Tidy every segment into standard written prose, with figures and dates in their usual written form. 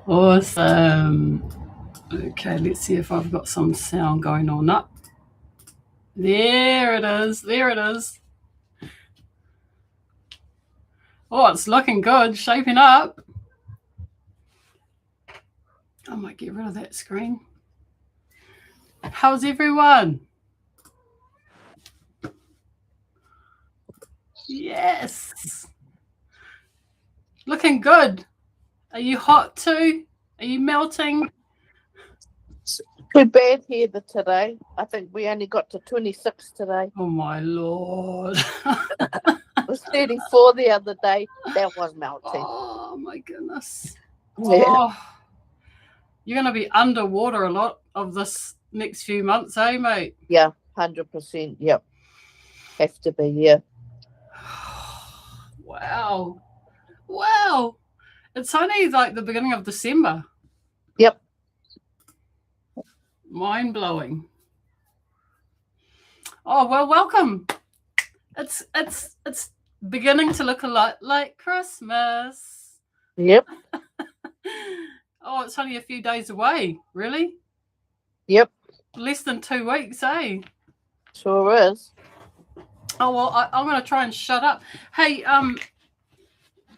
Awesome. Okay, let's see if I've got some sound going on up. There it is. There it is. Oh, it's looking good, shaping up. I might get rid of that screen. How's everyone? Yes. Looking good. Are you hot too? Are you melting? Too bad here today. I think we only got to 26 today. Oh my Lord. It was 34 the other day. That was melting. Oh my goodness. Yeah. Oh, you're going to be underwater a lot of this next few months, eh, mate? Yeah, 100%. Yep. Have to be, yeah. Wow. Wow. It's only like the beginning of December. Yep. Mind blowing. Oh, well, welcome. It's beginning to look a lot like Christmas. Yep. Oh, it's only a few days away, really? Yep. Less than 2 weeks, eh? Sure is. Oh well, I'm going to try and shut up. Hey,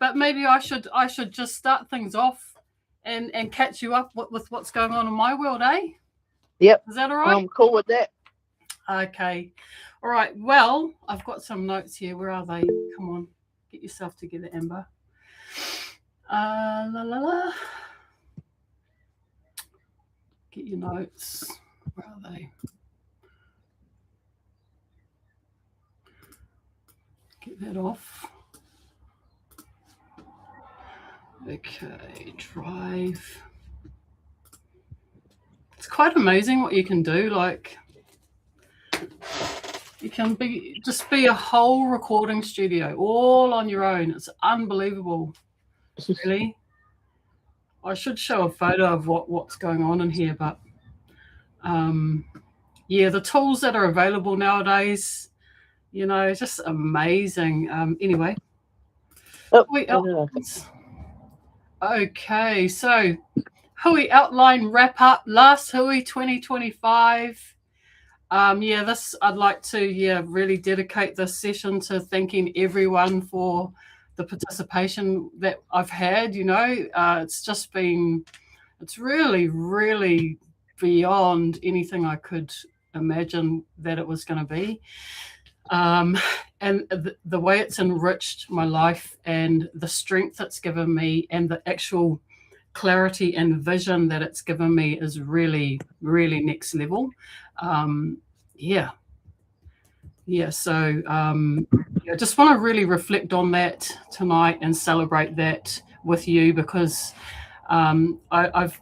but maybe I should just start things off and catch you up with what's going on in my world, eh? Yep. Is that all right? I'm cool with that. Okay. All right. Well, I've got some notes here. Where are they? Come on, get yourself together, Amber. Get your notes. Where are they? Get that off. Okay, drive. It's quite amazing what you can do. Like, you can be a whole recording studio all on your own. It's unbelievable. Really. I should show a photo of what's going on in here, but yeah, the tools that are available nowadays, you know, just amazing. Anyway. Okay, so Hui outline wrap up, last Hui 2025. This I'd like to really dedicate this session to thanking everyone for the participation that I've had. You know, it's really, really beyond anything I could imagine that it was going to be. And the way it's enriched my life and the strength it's given me and the actual clarity and vision that it's given me is really, really next level. yeah, so I just want to really reflect on that tonight and celebrate that with you, because I've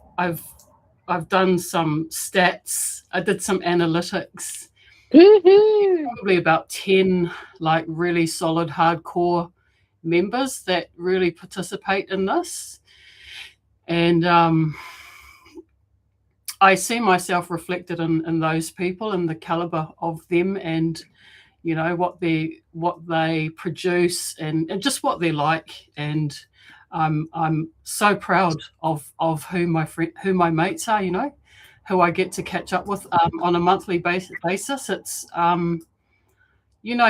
done some stats. I did some analytics. Probably about 10 like really solid hardcore members that really participate in this, and I see myself reflected in those people and the caliber of them, and what they produce, and just what they're like. And I'm so proud of who my mates are, who I get to catch up with on a monthly basis. It's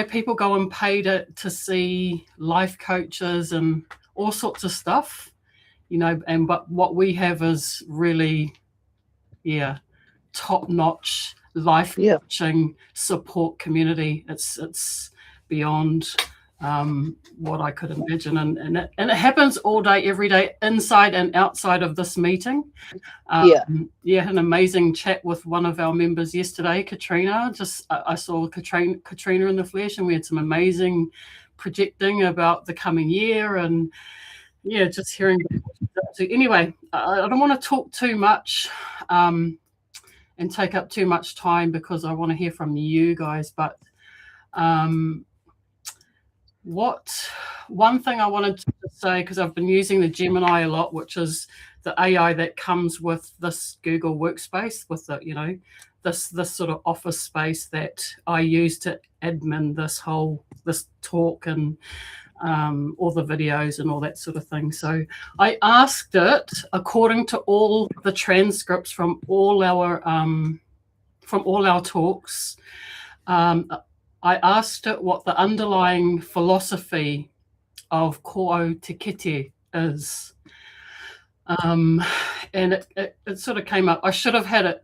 people go and pay to see life coaches and all sorts of stuff, but what we have is really, top-notch life coaching support community. It's beyond what I could imagine, and it happens all day, every day, inside and outside of this meeting. An amazing chat with one of our members yesterday, Katrina. I saw Katrina in the flesh, and we had some amazing projecting about the coming year, and just hearing. Anyway, I don't want to talk too much and take up too much time, because I want to hear from you guys. But one thing I wanted to say, because I've been using the Gemini a lot, which is the AI that comes with this Google Workspace, with the this sort of office space that I use to admin this talk and all the videos and all that sort of thing. So I asked it, according to all the transcripts from all our talks, I asked it what the underlying philosophy of ko te kite is. And it sort of came up. I should have had it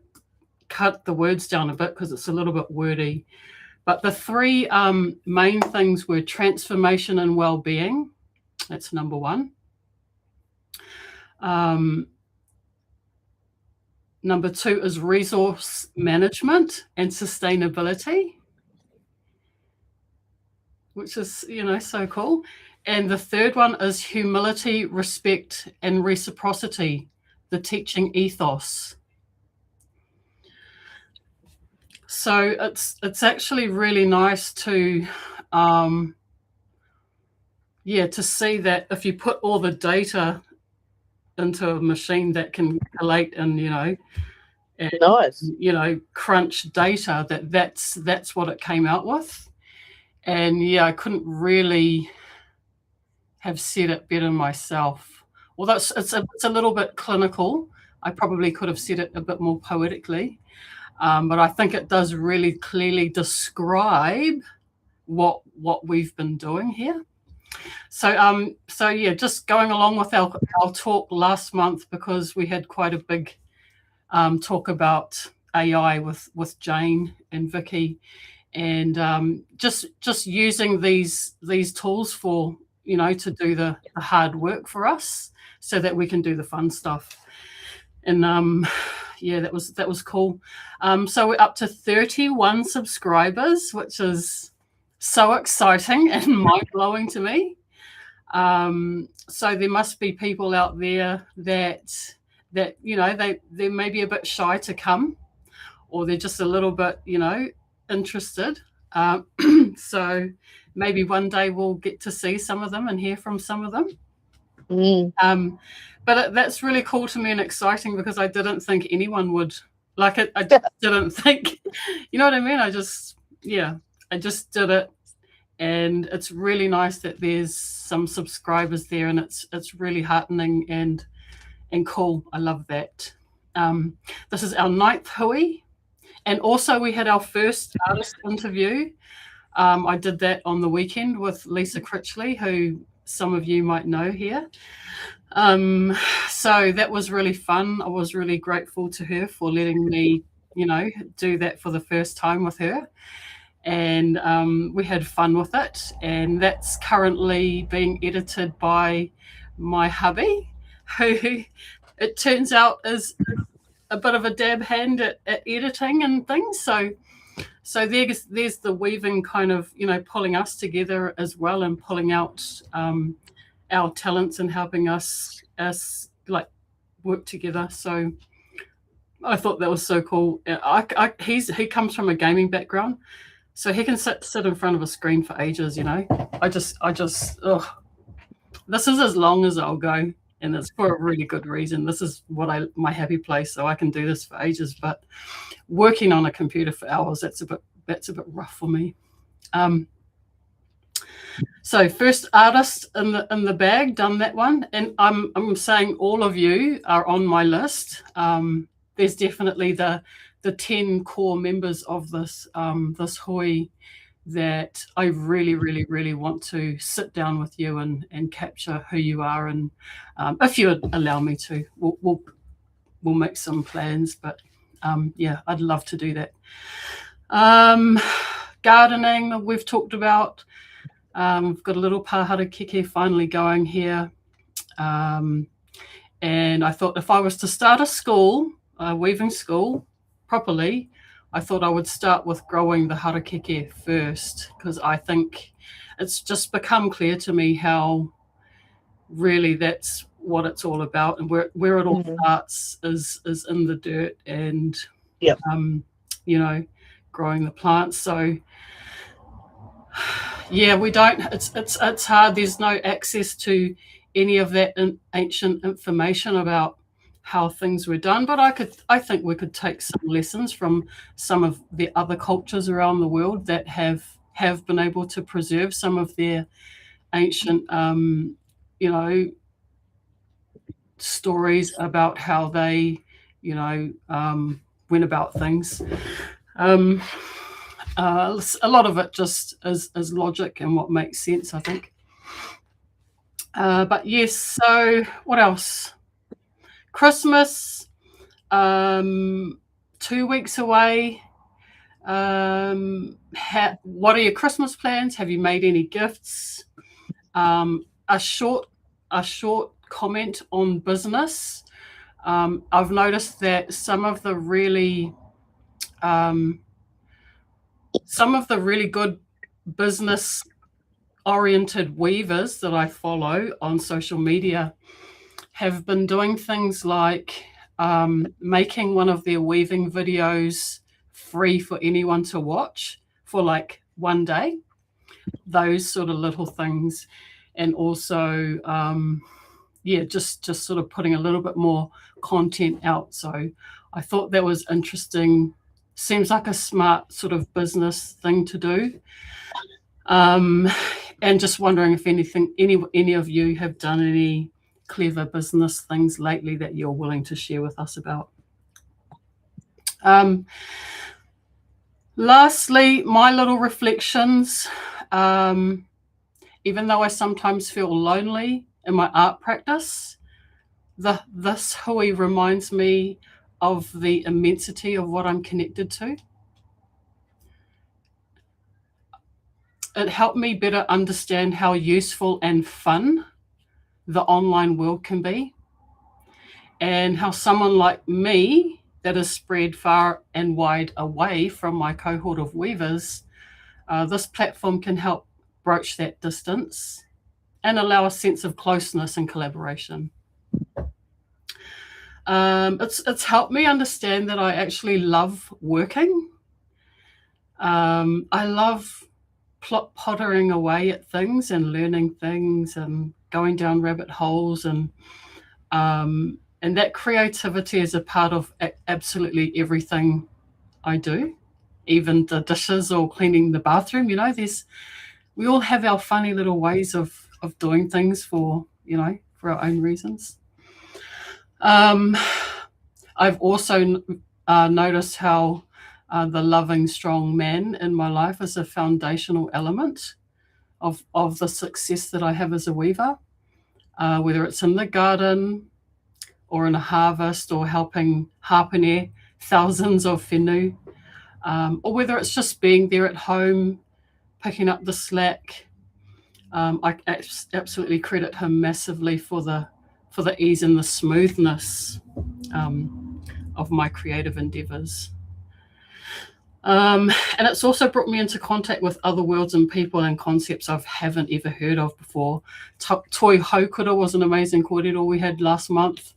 cut the words down a bit, because it's a little bit wordy. But the three main things were transformation and well-being. That's number one. Number two is resource management and sustainability, which is, so cool. And the third one is humility, respect, and reciprocity, the teaching ethos. So it's actually really nice to see that if you put all the data into a machine that can collate and nice. Crunch data, that's what it came out with. And I couldn't really have said it better myself. Although it's a little bit clinical, I probably could have said it a bit more poetically. But I think it does really clearly describe what we've been doing here. So just going along with our talk last month, because we had quite a big talk about AI with Jane and Vicky, and just using these tools for to do the hard work for us, so that we can do the fun stuff. And that was cool. So we're up to 31 subscribers, which is so exciting and mind-blowing to me. So there must be people out there that they may be a bit shy to come, or they're just a little bit interested. So maybe one day we'll get to see some of them and hear from some of them. But that's really cool to me and exciting, because I didn't think anyone would like it. I just didn't think, you know what I mean? I just did it. And it's really nice that there's some subscribers there, and it's really heartening and cool. I love that. This is our 9th hui. And also we had our first artist interview. I did that on the weekend with Lisa Critchley, who some of you might know here. So that was really fun. I was really grateful to her for letting me, do that for the first time with her. And we had fun with it. And that's currently being edited by my hubby, who it turns out is a bit of a dab hand at editing and things. So So there's the weaving kind of, pulling us together as well, and pulling out our talents and helping us like work together. So I thought that was so cool. He comes from a gaming background, so he can sit in front of a screen for ages. I just this is as long as I'll go, and it's for a really good reason. This is my happy place, so I can do this for ages. But working on a computer for hours, that's a bit rough for me. So first artist in the bag, done that one, and I'm saying all of you are on my list. There's definitely the 10 core members of this hui that I really, really, really want to sit down with you and capture who you are, and if you would allow me to, we'll make some plans. But yeah, I'd love to do that. Gardening, we've talked about. We've got a little pahara keke finally going here. And I thought if I was to start a weaving school properly, I thought I would start with growing the harakeke first, because I think it's just become clear to me how really that's what it's all about, and where it all starts is in the dirt, and growing the plants. So yeah, we don't. It's hard. There's no access to any of that ancient information about how things were done. But I think we could take some lessons from some of the other cultures around the world that have been able to preserve some of their ancient, stories about how they, went about things. A lot of it just is logic and what makes sense, I think. But yes, so what else? Christmas, 2 weeks away. What are your Christmas plans? Have you made any gifts? A short comment on business. I've noticed that some of the really good business oriented weavers that I follow on social media have been doing things like making one of their weaving videos free for anyone to watch for like one day, those sort of little things. And also just sort of putting a little bit more content out. So I thought that was interesting. Seems like a smart sort of business thing to do. And just wondering if any of you have done any clever business things lately that you're willing to share with us about. Lastly, my little reflections. Even though I sometimes feel lonely in my art practice, this hui reminds me of the immensity of what I'm connected to. It helped me better understand how useful and fun the online world can be, and how someone like me that is spread far and wide away from my cohort of weavers, this platform can help broach that distance and allow a sense of closeness and collaboration. It's helped me understand that I actually love working. I love pottering away at things and learning things and going down rabbit holes, and that creativity is a part of absolutely everything I do, even the dishes or cleaning the bathroom. We all have our funny little ways of doing things for our own reasons. I've also noticed how the loving, strong man in my life is a foundational element of the success that I have as a weaver, whether it's in the garden or in a harvest or helping hapene thousands of whenua, or whether it's just being there at home, picking up the slack. I absolutely credit him massively for the ease and the smoothness of my creative endeavors. And it's also brought me into contact with other worlds and people and concepts I haven't ever heard of before. Toi Haukura was an amazing kōrero we had last month.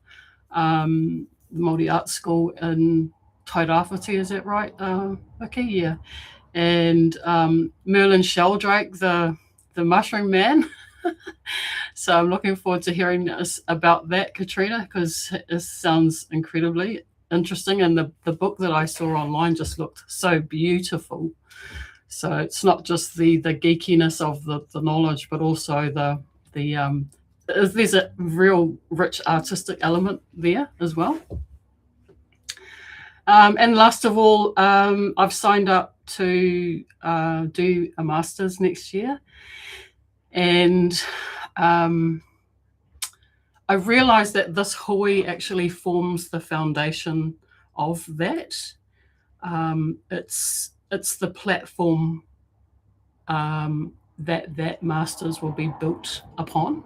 Māori Art School in Kaiwhatu, is that right? Okay, yeah. And Merlin Sheldrake, the mushroom man. So I'm looking forward to hearing about that, Katrina, because it sounds incredibly interesting. And the book that I saw online just looked so beautiful. So it's not just the geekiness of the knowledge, but also there's a real rich artistic element there as well. And last of all, I've signed up to do a master's next year. And I realized that this hui actually forms the foundation of that. It's the platform that masters will be built upon.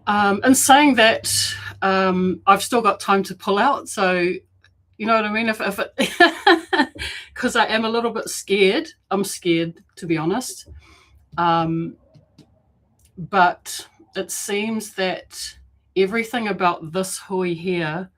And saying that, I've still got time to pull out, so you know what I mean? If it, because I am a little bit scared. I'm scared, to be honest. But it seems that everything about this hui here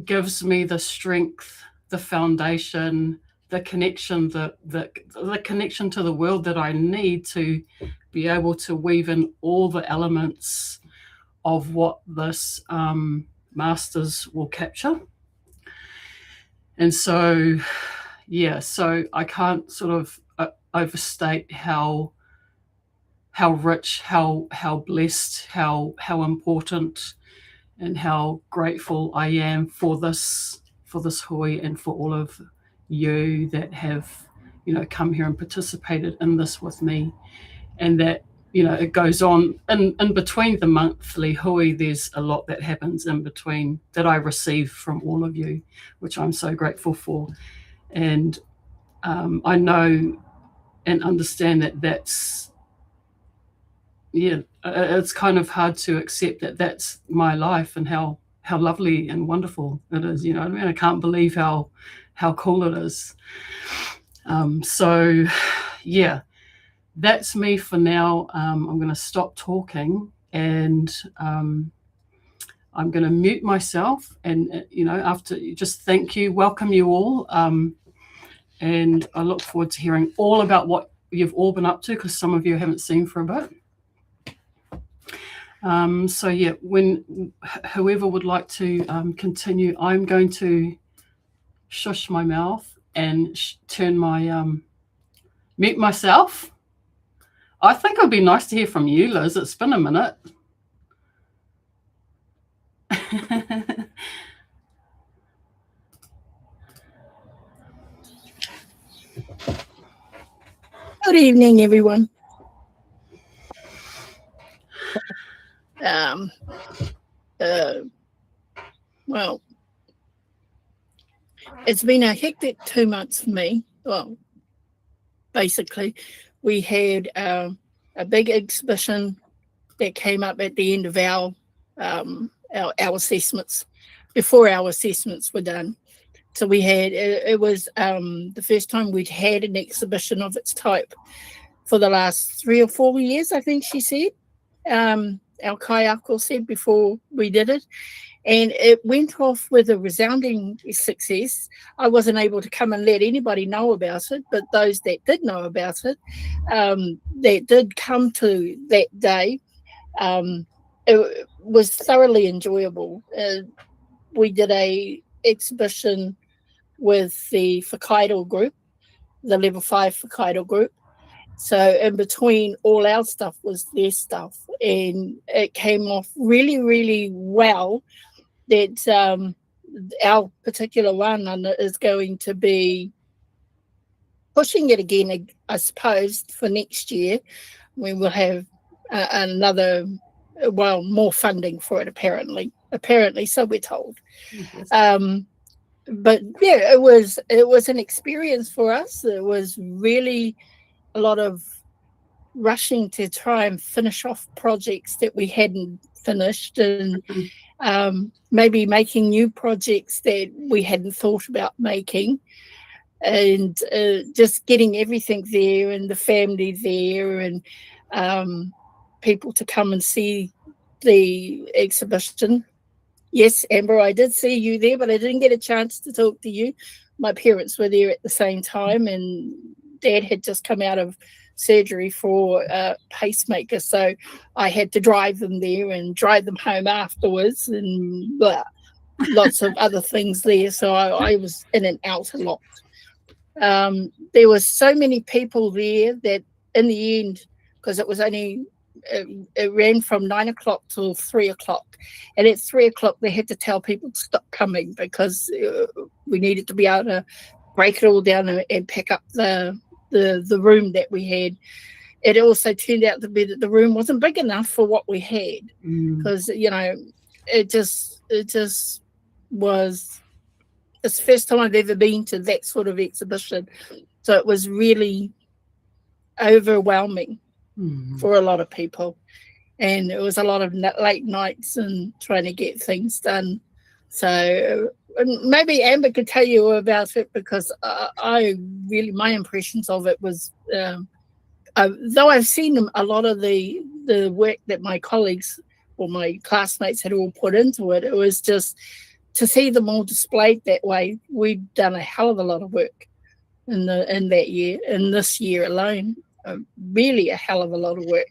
gives me the strength, the foundation, the connection, the connection to the world that I need to be able to weave in all the elements of what this masters will capture. And so, yeah, so I can't sort of overstate how rich, how blessed, how important, and how grateful I am for this hui and for all of you that have, come here and participated in this with me. And that, it goes on in between the monthly hui. There's a lot that happens in between that I receive from all of you, which I'm so grateful for. And I know and understand that that's, it's kind of hard to accept that that's my life and how lovely and wonderful it is. You know what I mean? I can't believe how cool it is. So, yeah. That's me for now. I'm going to stop talking and I'm going to mute myself and, after just thank you, welcome you all. And I look forward to hearing all about what you've all been up to, because some of you haven't seen for a bit. So yeah, when whoever would like to continue, I'm going to shush my mouth and turn my, mute myself. I think it'd be nice to hear from you, Liz. It's been a minute. Good evening, everyone. Well, it's been a hectic 2 months for me. Well, basically, we had a big exhibition that came up at the end of our assessments, before our assessments were done. So we had, it was the first time we'd had an exhibition of its type for the last 3 or 4 years, I think she said. Our kaiako said before we did it. And it went off with a resounding success. I wasn't able to come and let anybody know about it, but those that did know about it, that did come to that day, it was thoroughly enjoyable. We did a exhibition with the Whakairo group, the level 5 Whakairo group. So in between all our stuff was their stuff, and it came off really, really well. That our particular one is going to be pushing it again, I suppose, for next year. We will have another, more funding for it, apparently, so we're told. Yes. But yeah, it was an experience for us. It was really a lot of rushing to try and finish off projects that we hadn't finished, and maybe making new projects that we hadn't thought about making, and just getting everything there and the family there, and people to come and see the exhibition. Yes, Amber, I did see you there, but I didn't get a chance to talk to you. My parents were there at the same time, and Dad had just come out of surgery for a pacemaker, so I had to drive them there and drive them home afterwards, and lots of other things there. So I was in and out a lot. There were so many people there that in the end, because it was only it ran from 9 o'clock till 3 o'clock, and at 3 o'clock they had to tell people to stop coming because we needed to be able to break it all down and pack up the room that we had. It also turned out to be that the room wasn't big enough for what we had, because it just was. It's the first time I've ever been to that sort of exhibition, so it was really overwhelming for a lot of people, and it was a lot of late nights and trying to get things done. So maybe Amber could tell you about it, because I really, my impressions of it was, though I've seen a lot of the work that my colleagues or my classmates had all put into it, it was just to see them all displayed that way. We'd done a hell of a lot of work in that year, in this year alone. Really a hell of a lot of work,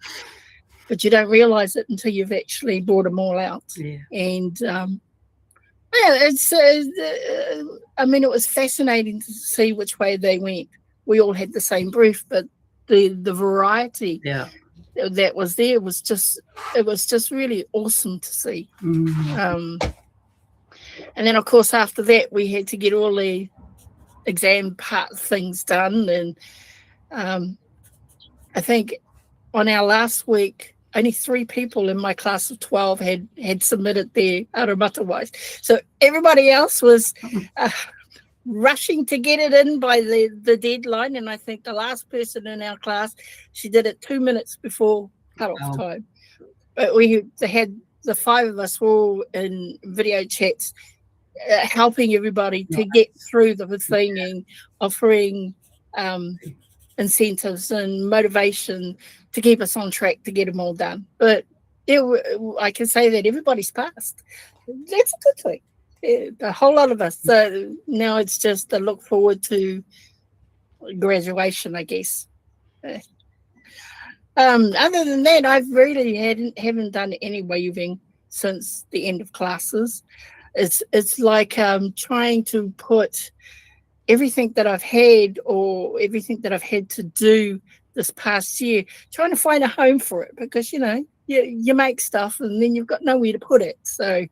but you don't realize it until you've actually brought them all out. And it's I mean, it was fascinating to see which way they went. We all had the same brief, but the variety that was there was just really awesome to see. And then of course after that we had to get all the exam part things done, and I think on our last week, only 3 people in my class of 12 had submitted their aromatawais. So everybody else was rushing to get it in by the deadline. And I think the last person in our class, she did it 2 minutes before cutoff time. But they had the 5 of us were all in video chats, helping everybody to get through the thing and offering incentives and motivation to keep us on track to get them all done. But I can say that everybody's passed. That's a good thing. A whole lot of us. So now it's just a look forward to graduation, I guess. Other than that, I've really haven't done any waving since the end of classes. It's like trying to put everything that I've had or everything that I've had to do this past year, trying to find a home for it, because you make stuff and then you've got nowhere to put it. So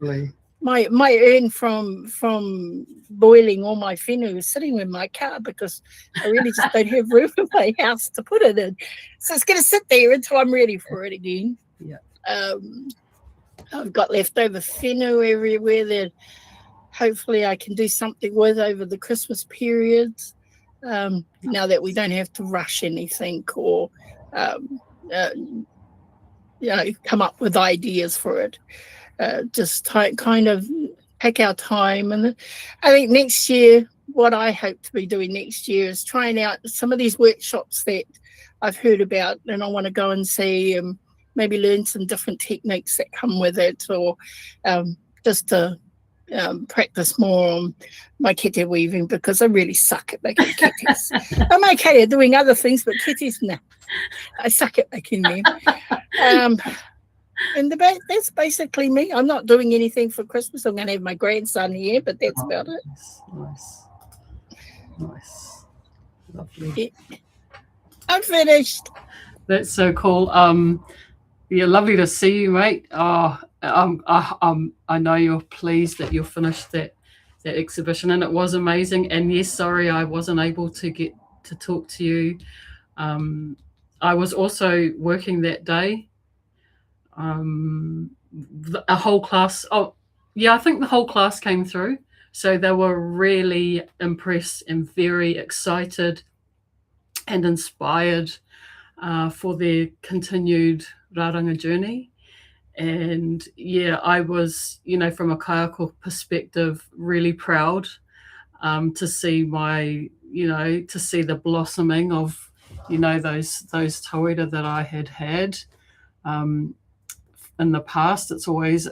my urn from boiling all my whenua is sitting in my car, because I really just don't have room in my house to put it in. So it's going to sit there until I'm ready for it again. I've got leftover whenua everywhere that hopefully I can do something with over the Christmas period, now that we don't have to rush anything or come up with ideas for it. Just kind of take our time. And I think next year, what I hope to be doing next year is trying out some of these workshops that I've heard about, and I want to go and see and maybe learn some different techniques that come with it, or just to practice more on my kete weaving, because I really suck at making ketes. I'm okay at doing other things, but ketes, no. I suck at making them. And that's basically me. I'm not doing anything for Christmas. I'm going to have my grandson here, but that's about it. Nice. Lovely. Yeah. I'm finished. That's so cool. Lovely to see you, mate. I know you're pleased that you're finished that exhibition, and it was amazing. And yes, sorry I wasn't able to get to talk to you. I was also working that day. A whole class. I think the whole class came through. So they were really impressed and very excited and inspired for their continued raranga journey. And yeah, I was, from a kaiako perspective, really proud to see to see the blossoming of, those tauira that I had in the past. It's always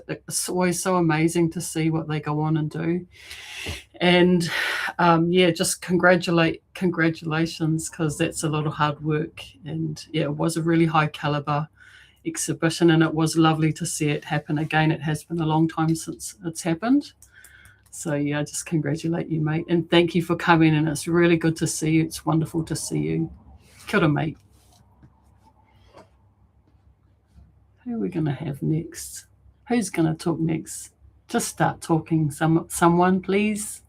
so amazing to see what they go on and do. And just congratulations, because that's a lot of hard work. And yeah, it was a really high caliber exhibition, and it was lovely to see it happen again. It has been a long time since it's happened. So yeah, I just congratulate you, mate, and thank you for coming. And it's really good to see you. It's wonderful to see you. Kia ora, mate. Who are we going to have next? Who's going to talk next? Just start talking, someone, please.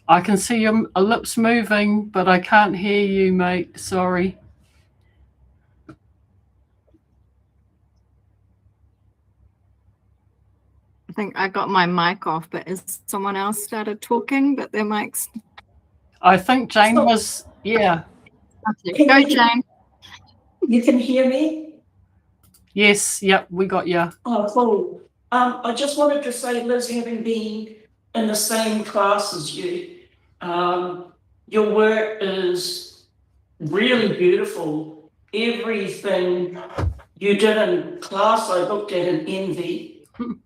I can see your lips moving, but I can't hear you, mate. Sorry. I think I got my mic off, but has someone else started talking, but their mics? I think Jane was, yeah. Okay. Go, Jane. You can hear me? Yes, yep, we got you. Oh, cool. I just wanted to say, Liz, having been in the same class as you, your work is really beautiful. Everything you did in class, I looked at in envy.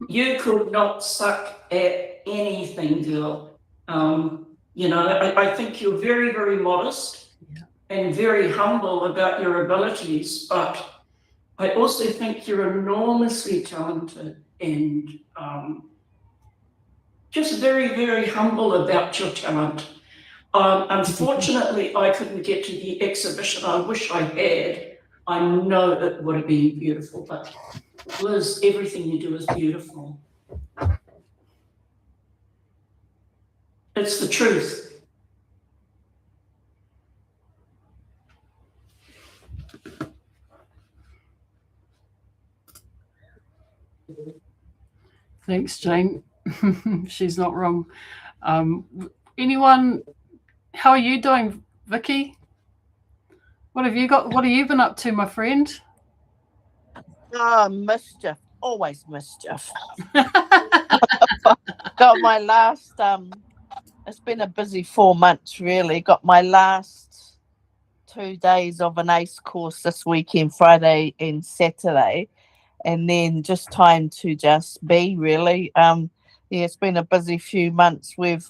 You could not suck at anything, girl. I think you're very, very modest and very humble about your abilities, but I also think you're enormously talented and just very, very humble about your talent. Unfortunately, I couldn't get to the exhibition. I wish I had. I know it would have been beautiful, but Liz, everything you do is beautiful. It's the truth. Thanks, Jane. She's not wrong. Anyone, how are you doing, Vicky? What have you got? What have you been up to, my friend? Mischief. Always mischief. Got my last, it's been a busy 4 months, really. Got my last 2 days of an ACE course this weekend, Friday and Saturday. And then just time to just be, really. It's been a busy few months with,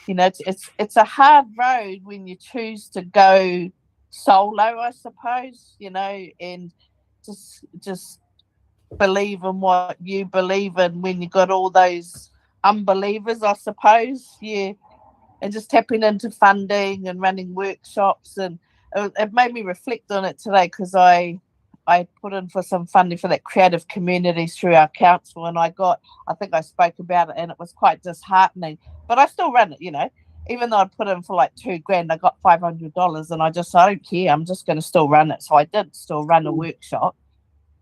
it's a hard road when you choose to go solo, I suppose, and just believe in what you believe in when you got all those unbelievers, I suppose. Yeah. And just tapping into funding and running workshops, and it made me reflect on it today, because I put in for some funding for that creative communities through our council, and I think I spoke about it, and it was quite disheartening, but I still run it, even though I'd put in for like $2,000, I got $500, and I don't care. I'm just going to still run it. So I did still run a workshop.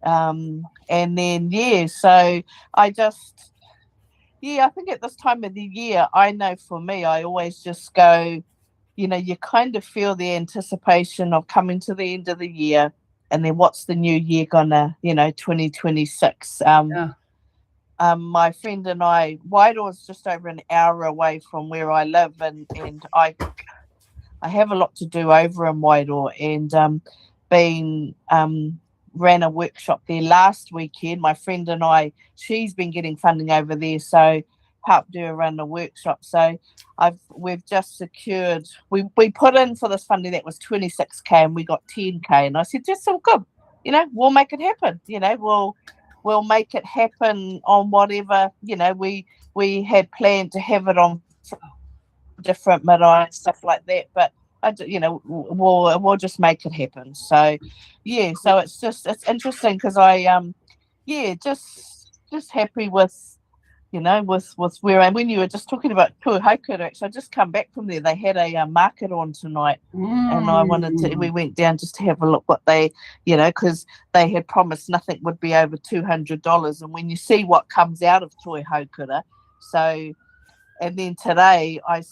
And then, so I just, I think at this time of the year, I know for me, I always just go, you kind of feel the anticipation of coming to the end of the year, and then what's the new year gonna, 2026. My friend and I, Wairoa is just over an hour away from where I live, and I have a lot to do over in Wairoa, and ran a workshop there last weekend. My friend and I, she's been getting funding over there, so helped her run the workshop. So we've just secured, we put in for this funding that was 26K, and we got 10K, and I said, just so good, we'll make it happen. We'll make it happen on whatever, we had planned to have it on different marae and stuff like that, but we'll just make it happen. So so it's interesting, because I just happy with you know, with where when you were just talking about Kaiwhatu, actually, I just come back from there. They had a market on tonight, and I wanted to. We went down just to have a look what they, you know, because they had promised nothing would be over $200, and when you see what comes out of Kaiwhatu, so, and then today I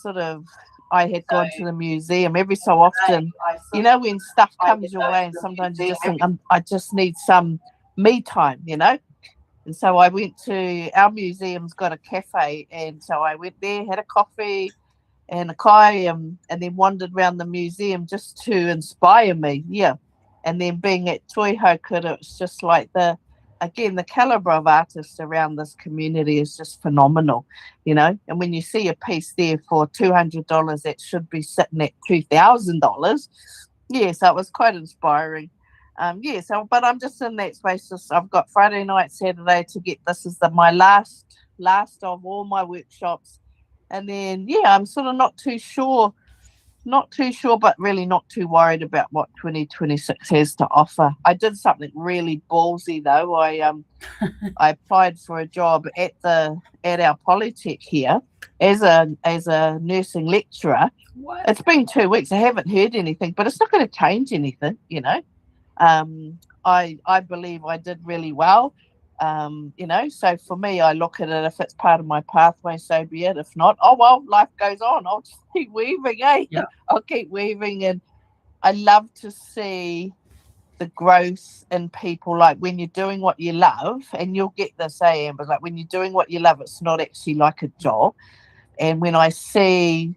had gone to the museum every so often. You know, when stuff comes your way, and sometimes you just think, I just need some me time, you know. And so I went to our museum's got a cafe, and so I went there, had a coffee and a kai, and then wandered around the museum just to inspire me. Yeah. And then being at Kaiwhatu, it's just like the caliber of artists around this community is just phenomenal, you know. And when you see a piece there for $200 that should be sitting at $2,000, yeah, so it was quite inspiring. But I'm just in that space. I've got Friday night, Saturday to get this is my last of all my workshops, and then I'm sort of not too sure, but really not too worried about what 2026 has to offer. I did something really ballsy though. I applied for a job at our Polytech here as a nursing lecturer. What? It's been 2 weeks. I haven't heard anything, but it's not going to change anything, you know. I believe I did really well, you know, so for me, I look at it, if it's part of my pathway, so be it. If not, oh well, life goes on. I'll just keep weaving, Yeah. I'll keep weaving. And I love to see the growth in people, like when you're doing what you love, and you'll get this, Amber, like when you're doing what you love, it's not actually like a job. And when I see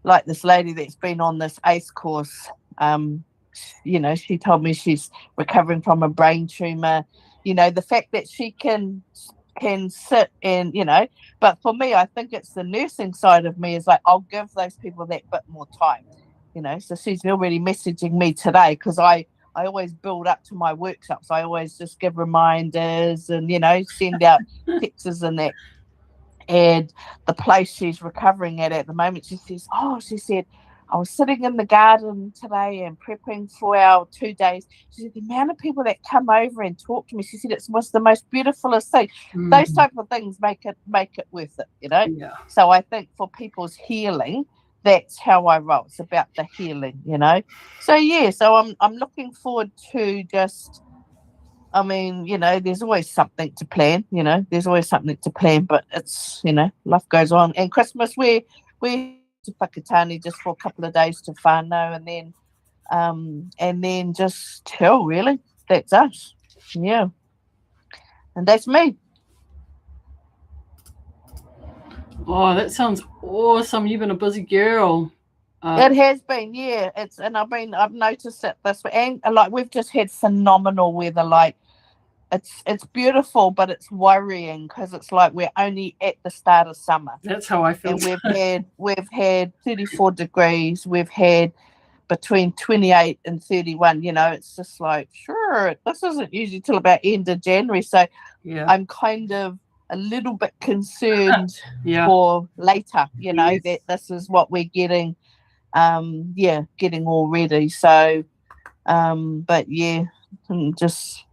like this lady that's been on this ACE course, you know, she told me she's recovering from a brain tumor, you know, the fact that she can sit and, you know, but for me, I think it's the nursing side of me is like, I'll give those people that bit more time, you know. So she's already messaging me today, because I always build up to my workshops. I always just give reminders and, you know, send out pictures and that. And the place she's recovering at the moment, she said, I was sitting in the garden today and prepping for our 2 days. She said, the amount of people that come over and talk to me, she said, it was the most beautifulest thing. Those type of things make it worth it, you know. Yeah. So I think for people's healing, that's how I roll. It's about the healing, you know. So so I'm looking forward to just, I mean, you know, there's always something to plan, you know, but it's, you know, life goes on. And Christmas, we're to Whakatane just for a couple of days to whānau, and then just chill, really. That's us. Yeah. And that's me. Oh, that sounds awesome. You've been a busy girl. It has been, yeah. I've noticed it this way, and like we've just had phenomenal weather. Like it's beautiful, but it's worrying because it's like we're only at the start of summer. That's how I feel. And we've had 34 degrees. We've had between 28 and 31. You know, it's just like, sure, this isn't usually till about end of January. So I'm kind of a little bit concerned for later, you know, that this is what we're getting. Getting all ready. So, but yeah, just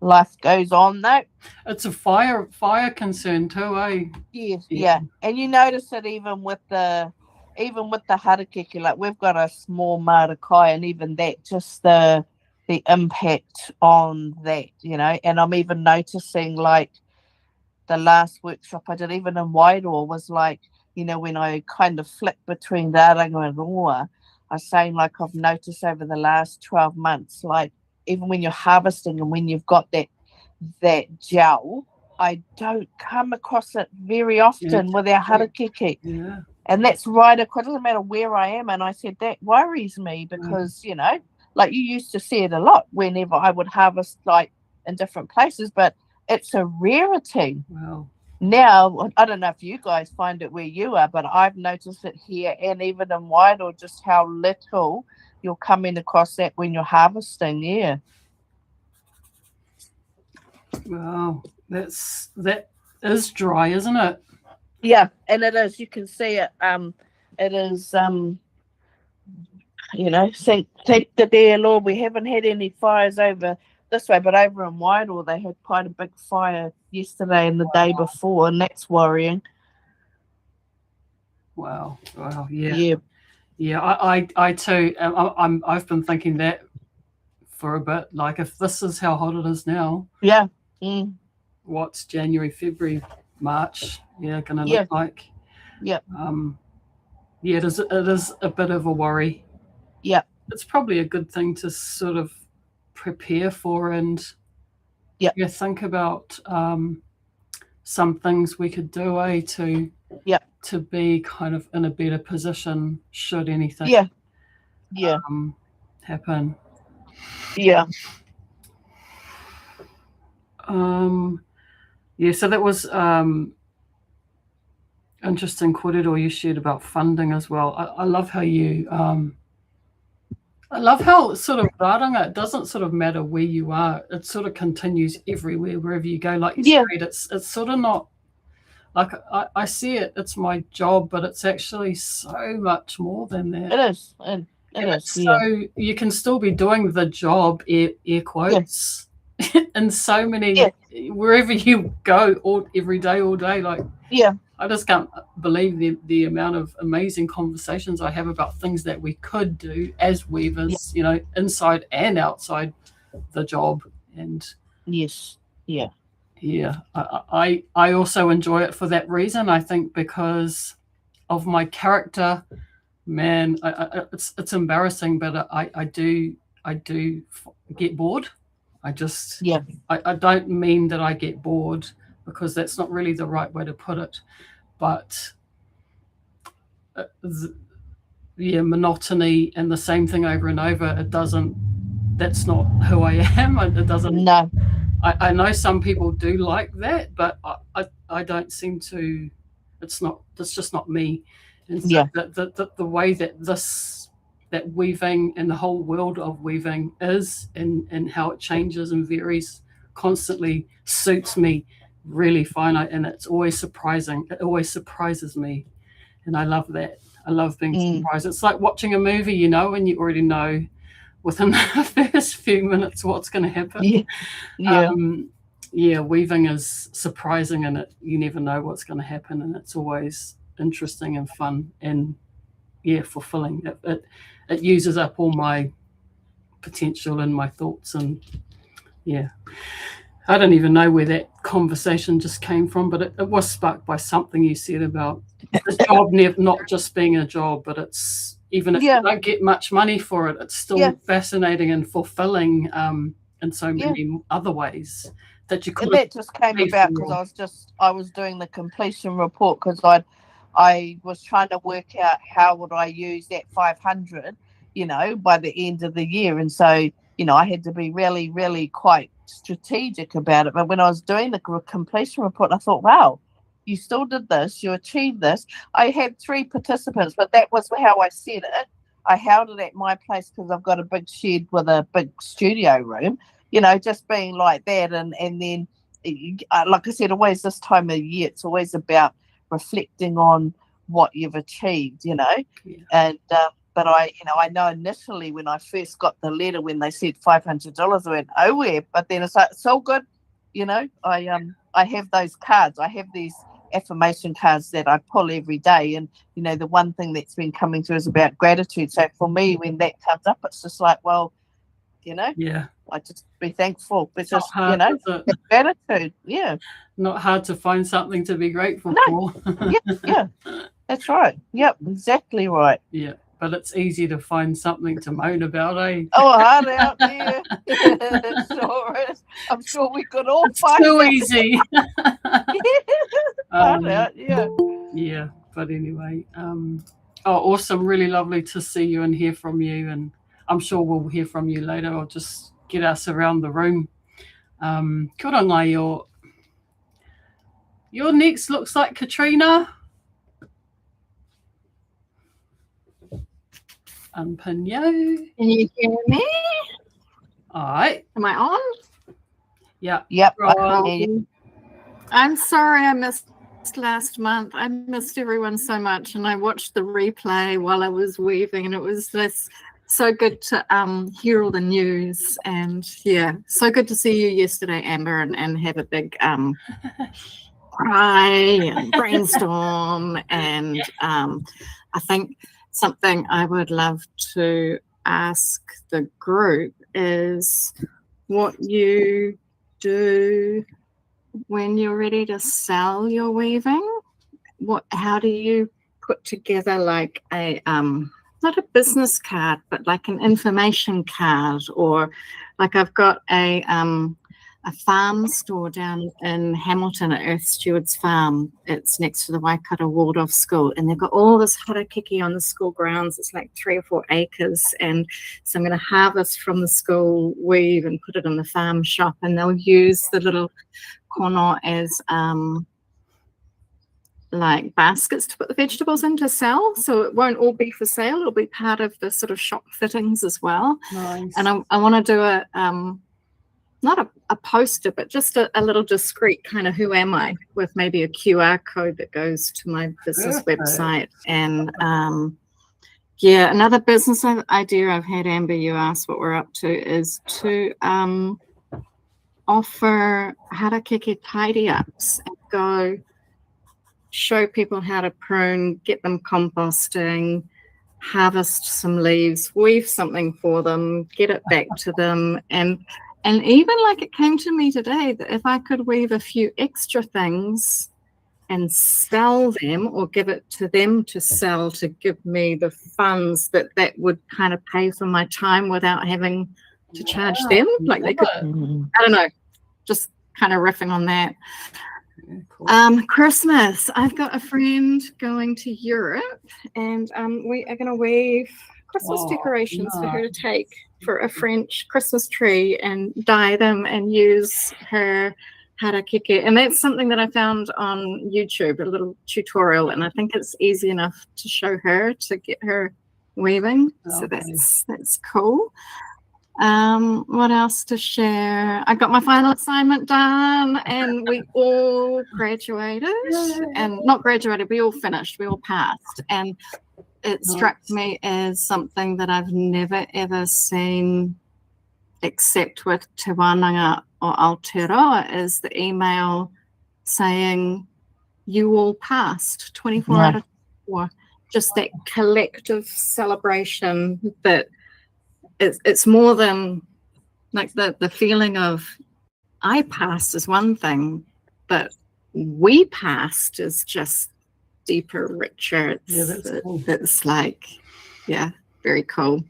life goes on though. It's a fire concern too, eh? Yeah. And you notice it even with the harakeke, like we've got a small marakai, and even that, just the impact on that, you know. And I'm even noticing like the last workshop I did, even in Wairoa, was like, you know, when I kind of flick between Kairaranga and Roa, I was saying like I've noticed over the last 12 months, like even when you're harvesting and when you've got that gel, I don't come across it very often with our harakeke. Yeah. And that's right across, it doesn't matter where I am. And I said, that worries me because, you know, like you used to see it a lot whenever I would harvest like in different places, but it's a rarity. Wow. Now, I don't know if you guys find it where you are, but I've noticed it here and even in Wairoa, just how little you're coming across that when you're harvesting. Yeah. Wow. That is dry, isn't it? Yeah, and it is. You can see it. It is. You know, thank the dear Lord, we haven't had any fires over this way, but over in Whitehall, they had quite a big fire yesterday and the day before, and that's worrying. Wow. Yeah. I too. I've been thinking that for a bit. Like, if this is how hot it is now, Yeah. what's January, February, March? Yeah, going to look like. Yeah. Yeah, it is a bit of a worry. Yeah. It's probably a good thing to sort of prepare for and think about some things we could do to be kind of in a better position should anything happen. Yeah. So that was interesting kōrero you shared about funding as well. I love how you I love how sort of Kairaranga, it doesn't sort of matter where you are, it sort of continues everywhere, wherever you go. Like you said, it's sort of not like I see it, it's my job, but it's actually so much more than that. It is. It is. So you can still be doing the job, air quotes, in so many, wherever you go, every day, all day. Like, I just can't believe the amount of amazing conversations I have about things that we could do as weavers, you know, inside and outside the job. And I also enjoy it for that reason. I think because of my character, man, it's embarrassing, but I do get bored. I just I don't mean that I get bored, because that's not really the right way to put it, but monotony and the same thing over and over, that's not who I am. It doesn't. No. I know some people do like that, but I don't seem to. It's just not me. And so the way that weaving and the whole world of weaving is, and how it changes and varies constantly, suits me really fine. And it's always surprising. It always surprises me, and I love that. I love being surprised. It's like watching a movie, you know, and you already know within the first few minutes what's going to happen. Weaving is surprising, and you never know what's going to happen, and it's always interesting and fun and fulfilling. It uses up all my potential and my thoughts, and I don't even know where that conversation just came from, but it was sparked by something you said about the job not just being a job, but it's, even if you don't get much money for it, it's still fascinating and fulfilling in so many other ways that you could. And that just came about because I was doing the completion report, because I was trying to work out how would I use that 500, you know, by the end of the year. And so, you know, I had to be really, really quite strategic about it. But when I was doing the completion report, I thought, wow, you still did this, you achieved this. I had 3 participants, but that was how I said it. I held it at my place because I've got a big shed with a big studio room, you know, just being like that. And then, like I said, always this time of year, it's always about reflecting on what you've achieved, you know. And but I know initially when I first got the letter, when they said $500, I went, oh, where? But then it's like, it's all good, you know. I have those cards. I have these affirmation cards that I pull every day, and you know, the one thing that's been coming through is about gratitude. So for me, when that comes up, it's just like, well, you know, I just be thankful, because you know, gratitude. Not hard to find something to be grateful for. That's right. Yep, exactly right. But it's easy to find something to moan about, eh? Oh, hard out there. It sure is. I'm sure we could all find too it. easy. Hard out, yeah, but anyway, awesome, really lovely to see you and hear from you, and I'm sure we'll hear from you later. I'll just get us around the room. Kia ora ngai, your next looks like Katrina. Unpin you. Can you hear me? All right. Am I on? Yep. I'm sorry I missed last month. I missed everyone so much, and I watched the replay while I was weaving, and it was this So good to hear all the news, and yeah, so good to see you yesterday, Amber, and have a big cry and brainstorm. And I think something I would love to ask the group is what you do when you're ready to sell your weaving. How do you put together like a not a business card, but like an information card, or like I've got a farm store down in Hamilton at Earth Stewards Farm. It's next to the Waikato Waldorf School, and they've got all this harakeke on the school grounds. It's like 3 or 4 acres, and so I'm going to harvest from the school weave and put it in the farm shop, and they'll use the little kono as like baskets to put the vegetables in to sell. So it won't all be for sale. It'll be part of the sort of shop fittings as well. Nice. And I want to do a not a poster, but just a little discreet kind of who am I, with maybe a QR code that goes to my business website. And yeah, another business idea I've had, Amber, you asked what we're up to, is to offer harakeke tidy ups and go show people how to prune, get them composting, harvest some leaves, weave something for them, get it back to them. And even like it came to me today that if I could weave a few extra things and sell them, or give it to them to sell, to give me the funds that would kind of pay for my time without having to charge them. Like they could, I don't know, just kind of riffing on that. Yeah, cool. Christmas. I've got a friend going to Europe, and we are going to weave Christmas decorations for her to take for a French Christmas tree and dye them and use her harakeke. And that's something that I found on YouTube, a little tutorial, and I think it's easy enough to show her to get her weaving. So that's cool. What else to share? I got my final assignment done, and we all graduated. And not graduated, we all finished, we all passed. And it struck me as something that I've never ever seen except with Te Wānanga or Aotearoa, is the email saying you all passed 24 out of 4. Just that collective celebration that it's more than like the feeling of I passed is one thing, but we passed is just deeper, richer. It's like, yeah, very cool.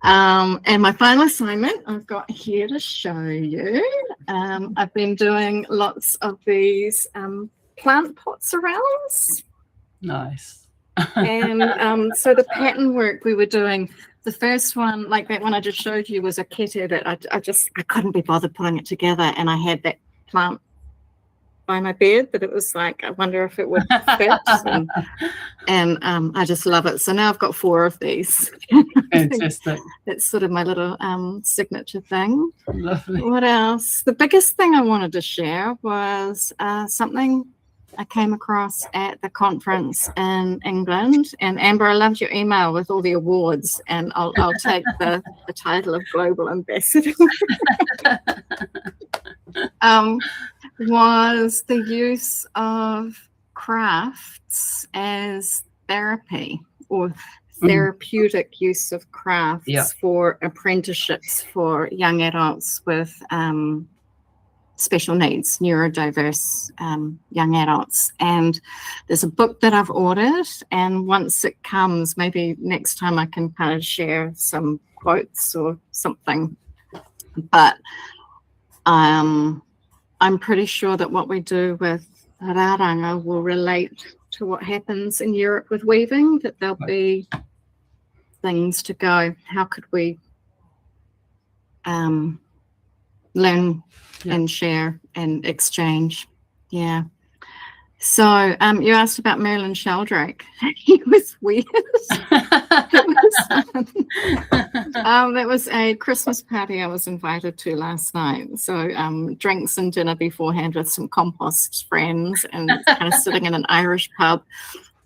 And my final assignment I've got here to show you. I've been doing lots of these plant pot surrounds. Nice. And so the pattern work we were doing, the first one, like that one I just showed you, was a kete that I couldn't be bothered putting it together, and I had that plant by my bed that it was like, I wonder if it would fit. and I just love it. So now I've got 4 of these. Fantastic. That's sort of my little signature thing. Lovely. What else? The biggest thing I wanted to share was something I came across at the conference in England. And Amber, I loved your email with all the awards, and I'll take the title of Global Ambassador. Was the use of crafts as therapy, or therapeutic use of crafts for apprenticeships for young adults with special needs, neurodiverse young adults. And there's a book that I've ordered, and once it comes, maybe next time I can kind of share some quotes or something. But I'm pretty sure that what we do with Kairaranga will relate to what happens in Europe with weaving, that there'll be things to go, how could we learn and share and exchange. Yeah. So you asked about Merlin Sheldrake. He was weird. That was a Christmas party I was invited to last night. So drinks and dinner beforehand with some compost friends, and kind of sitting in an Irish pub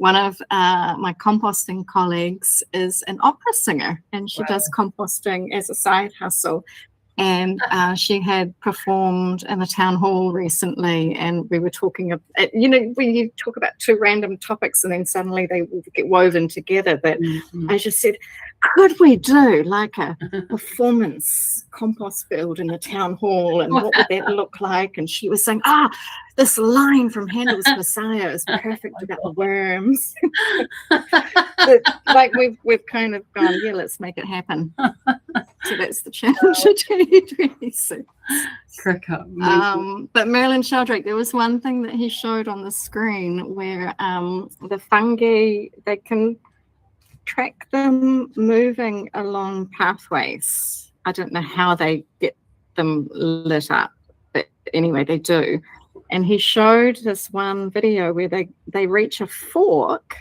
one of my composting colleagues is an opera singer, and she does composting as a side hustle. And she had performed in a town hall recently, and we were talking about, when you talk about two random topics and then suddenly they get woven together. But I just said, could we do like a performance compost field in the town hall, and what would that look like? And she was saying, this line from Handel's Messiah is perfect about the worms. But, like we've kind of gone, yeah, let's make it happen. So that's the challenge for 2026. But Merlin Sheldrake, there was one thing that he showed on the screen where the fungi, they can track them moving along pathways. I don't know how they get them lit up, but anyway, they do. And he showed this one video where they reach a fork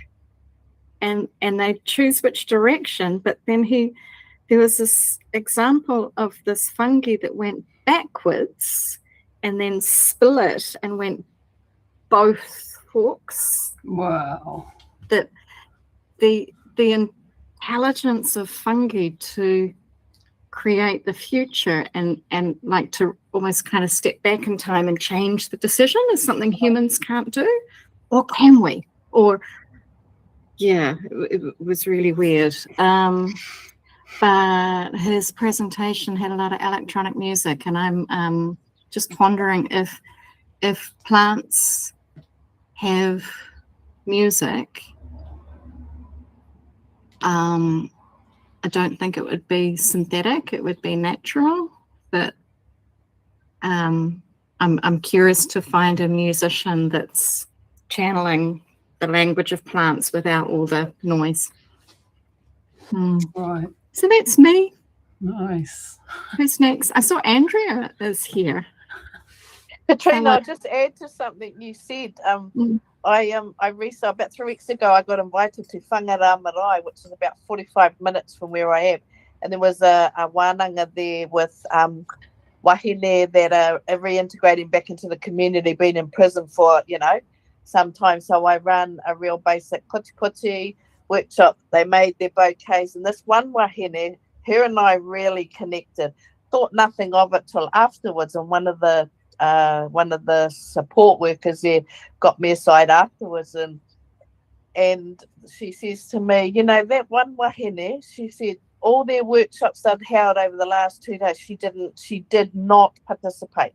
and they choose which direction, but then there was this example of this fungi that went backwards and then split and went both forks. Wow. That the intelligence of fungi to create the future and like to almost kind of step back in time and change the decision is something humans can't do, or can we? Or yeah, it was really weird. But his presentation had a lot of electronic music, and I'm just wondering if plants have music. I don't think it would be synthetic, it would be natural, but I'm curious to find a musician that's channeling the language of plants without all the noise. Right. So that's me. Nice. Who's next? I saw Andrea is here. Katrina, I'll just add to something you said. I recently, about 3 weeks ago, I got invited to Whangarā Marae, which is about 45 minutes from where I am. And there was a wānanga there with wahine that are reintegrating back into the community, been in prison for, some time. So I ran a real basic puti workshop. They made their bouquets. And this one wahine, her and I really connected. Thought nothing of it till afterwards. And one of the support workers there got me aside afterwards, and she says to me, that one wahine, she said, all their workshops they'd held over the last 2 days, she did not participate.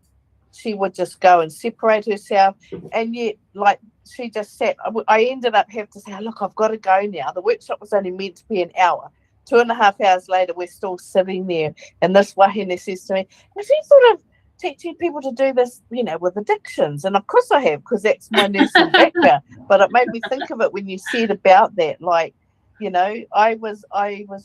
She would just go and separate herself, and yet like she just sat. I ended up having to say, look, I've got to go now. The workshop was only meant to be an hour. 2.5 hours later, we're still sitting there, and this wahine says to me, have you thought of teaching people to do this, with addictions? And of course I have, because that's my nursing background. But it made me think of it when you said about that, like, I was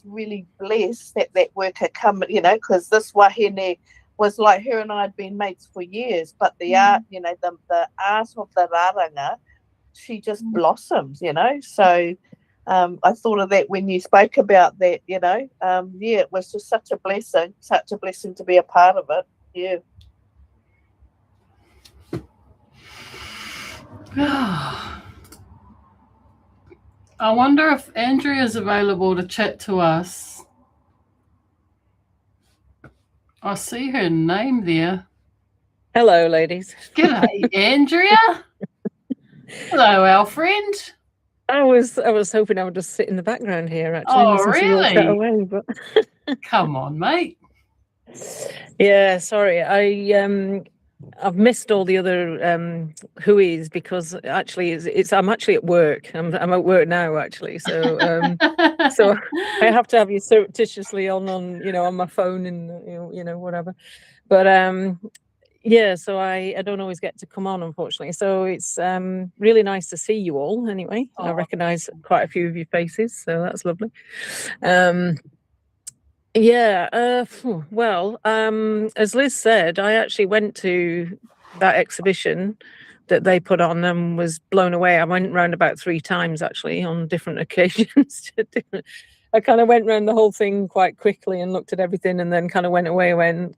really blessed that work had come, because this wahine was like, her and I had been mates for years, but the art, the art of the raranga, she just blossomed, So I thought of that when you spoke about that, it was just such a blessing to be a part of it. Yeah. I wonder if Andrea is available to chat to us. I see her name there. Hello, ladies. G'day, Andrea. Hello, our friend. I was hoping I would just sit in the background here, actually. Oh, listen to you all really? chat away, but Come on, mate. yeah, sorry. I've missed all the other hooies because actually I'm actually at work. I'm at work now, actually. So so I have to have you surreptitiously on my phone and whatever. But yeah, so I don't always get to come on, unfortunately. So it's really nice to see you all anyway. Oh. I recognise quite a few of your faces, so that's lovely. Well, as Liz said, I actually went to that exhibition that they put on and was blown away. I went round about 3 times actually on different occasions. I kind of went around the whole thing quite quickly and looked at everything, and then kind of went away and went,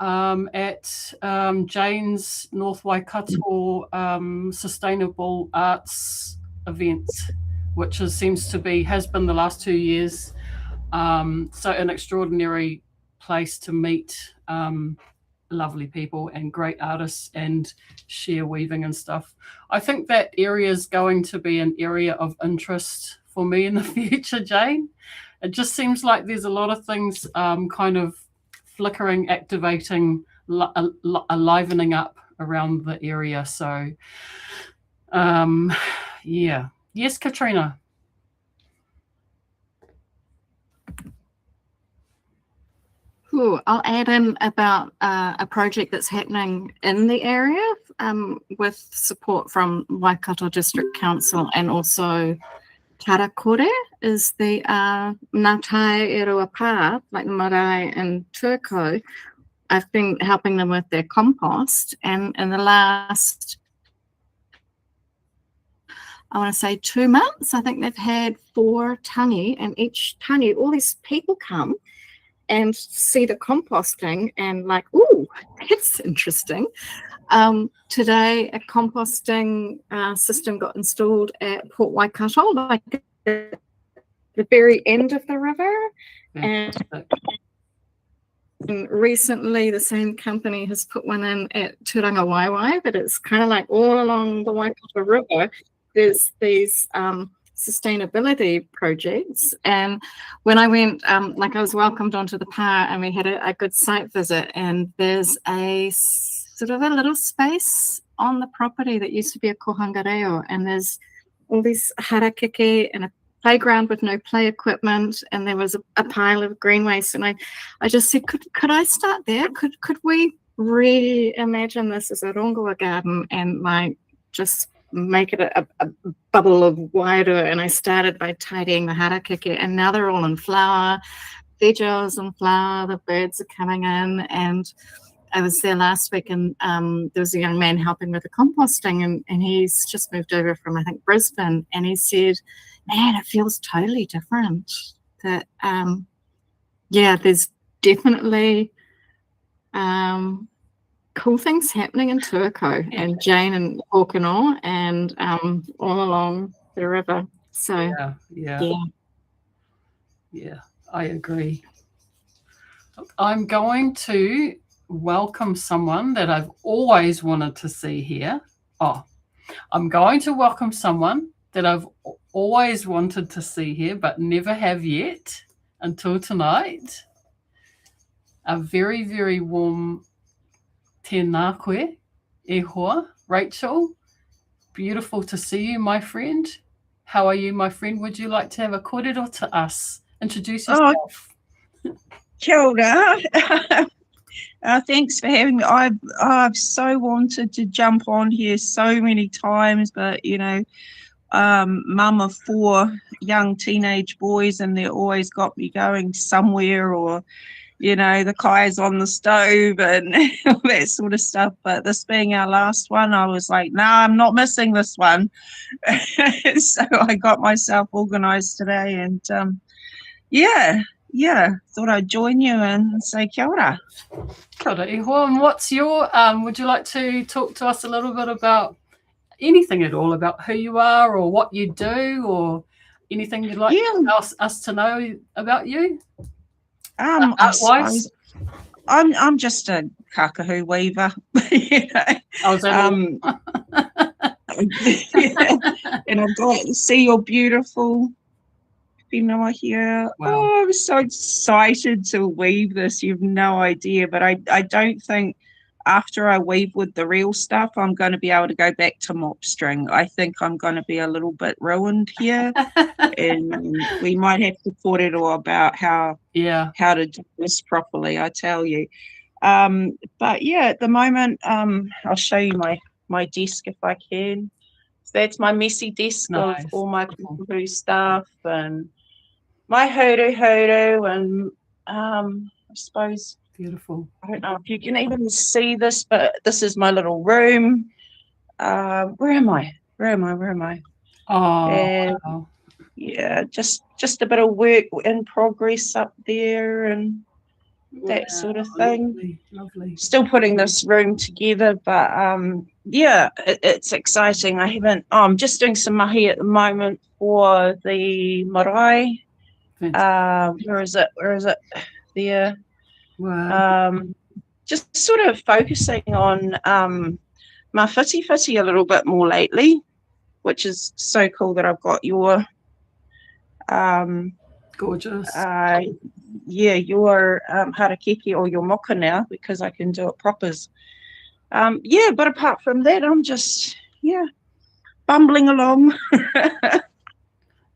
at Jane's North Waikato Sustainable Arts events, which has been the last 2 years. So an extraordinary place to meet lovely people and great artists and share weaving and stuff. I think that area is going to be an area of interest for me in the future, Jane. It just seems like there's a lot of things kind of flickering, activating, livening up around the area. So, yeah. Yes, Katrina. Ooh, I'll add in about a project that's happening in the area with support from Waikato District Council, and also Karakore is the Ngātai e Rua Pā, like the marae in Turco. I've been helping them with their compost, and in the last, I want to say 2 months, I think they've had 4 tangi, and each tangi, all these people come and see the composting and like, ooh, that's interesting. Today, a composting system got installed at Port Waikato, like at the very end of the river. And recently, the same company has put one in at Turanga Waiwai, but it's kind of like all along the Waikato River. There's these sustainability projects, and when I went, like I was welcomed onto the pā, and we had a good site visit, and there's a sort of a little space on the property that used to be a kohanga reo, and there's all these harakeke and a playground with no play equipment, and there was a pile of green waste, and I just said, could I start there? Could we reimagine this as a rongoa garden and like just make it a bubble of wairua? And I started by tidying the harakeke, and now they're all in flower, veggies in flower, the birds are coming in. And I was there last week, and there was a young man helping with the composting, and he's just moved over from, I think, Brisbane, and he said, man, it feels totally different. That yeah, there's definitely cool things happening in Turco and Jane and Pōkeno and all along the river. So yeah, I agree. I'm going to welcome someone that I've always wanted to see here. I'm going to welcome someone that I've always wanted to see here but never have yet until tonight. A very, very warm tēnā koe, e hoa, Rachel. Beautiful to see you, my friend. How are you, my friend? Would you like to have a kōrero to us? Introduce yourself. Kia ora. Thanks for having me. I've so wanted to jump on here so many times, but you know, mum of 4 young teenage boys, and they're always got me going somewhere, or you know, the kai's on the stove and all that sort of stuff. But this being our last one, I was like, nah, I'm not missing this one. So I got myself organised today, and thought I'd join you and say kia ora. Kia ora, iho. And what's your, would you like to talk to us a little bit about anything at all, about who you are or what you do, or anything you'd like us to know about you? I'm just a kakahu weaver, you know. And I've got to see your beautiful whenua here. Wow. Oh, I'm so excited to weave this. You have no idea, but I don't think after I weave with the real stuff, I'm going to be able to go back to mop string. I think I'm going to be a little bit ruined here, and we might have to kōrero about how to do this properly, I tell you. But yeah, at the moment, I'll show you my desk if I can. So that's my messy desk of all my kakahu stuff and my huru, and I suppose, beautiful. I don't know if you can even see this, but this is my little room. Where am I? Oh, and yeah, just a bit of work in progress up there, and that sort of thing. Lovely, lovely. Still putting this room together, but yeah, it's exciting. I'm just doing some mahi at the moment for the marae. Where is it? There. Wow. Just sort of focusing on my whiti a little bit more lately, which is so cool that I've got your Gorgeous. Your harakeke or your mocha now, because I can do it propers. Yeah, but apart from that, I'm just bumbling along.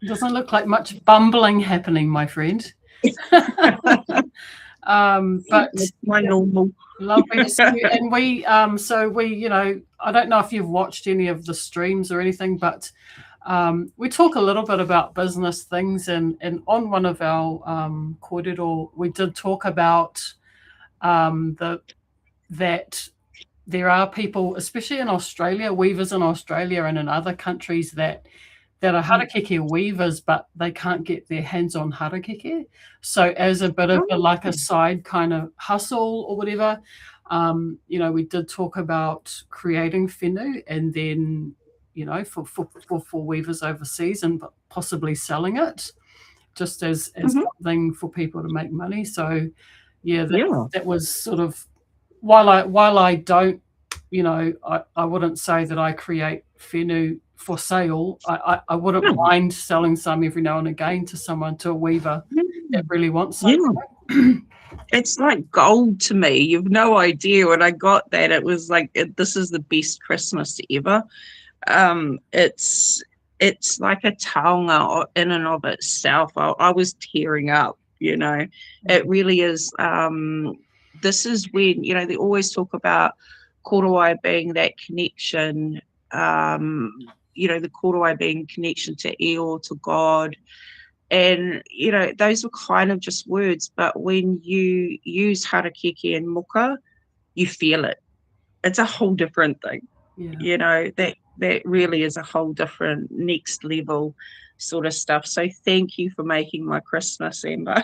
Doesn't look like much bumbling happening, my friend. But my normal. Lovely to see you. And we, you know, I don't know if you've watched any of the streams or anything, but we talk a little bit about business things, and on one of our kōrero, we did talk about that there are people, especially in Australia, weavers in Australia and in other countries that are harakeke weavers, but they can't get their hands on harakeke. So as a bit of a side kind of hustle or whatever, you know, we did talk about creating whenua, and then, you know, for weavers overseas, and possibly selling it just as something for people to make money. So that was sort of, while I don't, you know, I wouldn't say that I create whenua for sale. I wouldn't mind selling some every now and again to someone, to a weaver that really wants something. It's like gold to me. You've no idea. When I got that, it was like, this is the best Christmas ever. It's like a taonga in and of itself. I was tearing up, you know. It really is. This is when, you know, they always talk about korowai being that connection, you know, the korowai being connection to eo, to God. And, you know, those were kind of just words, but when you use harakeke and mocha, you feel it. It's a whole different thing. You know, that really is a whole different next level sort of stuff. So thank you for making my Christmas, Amber.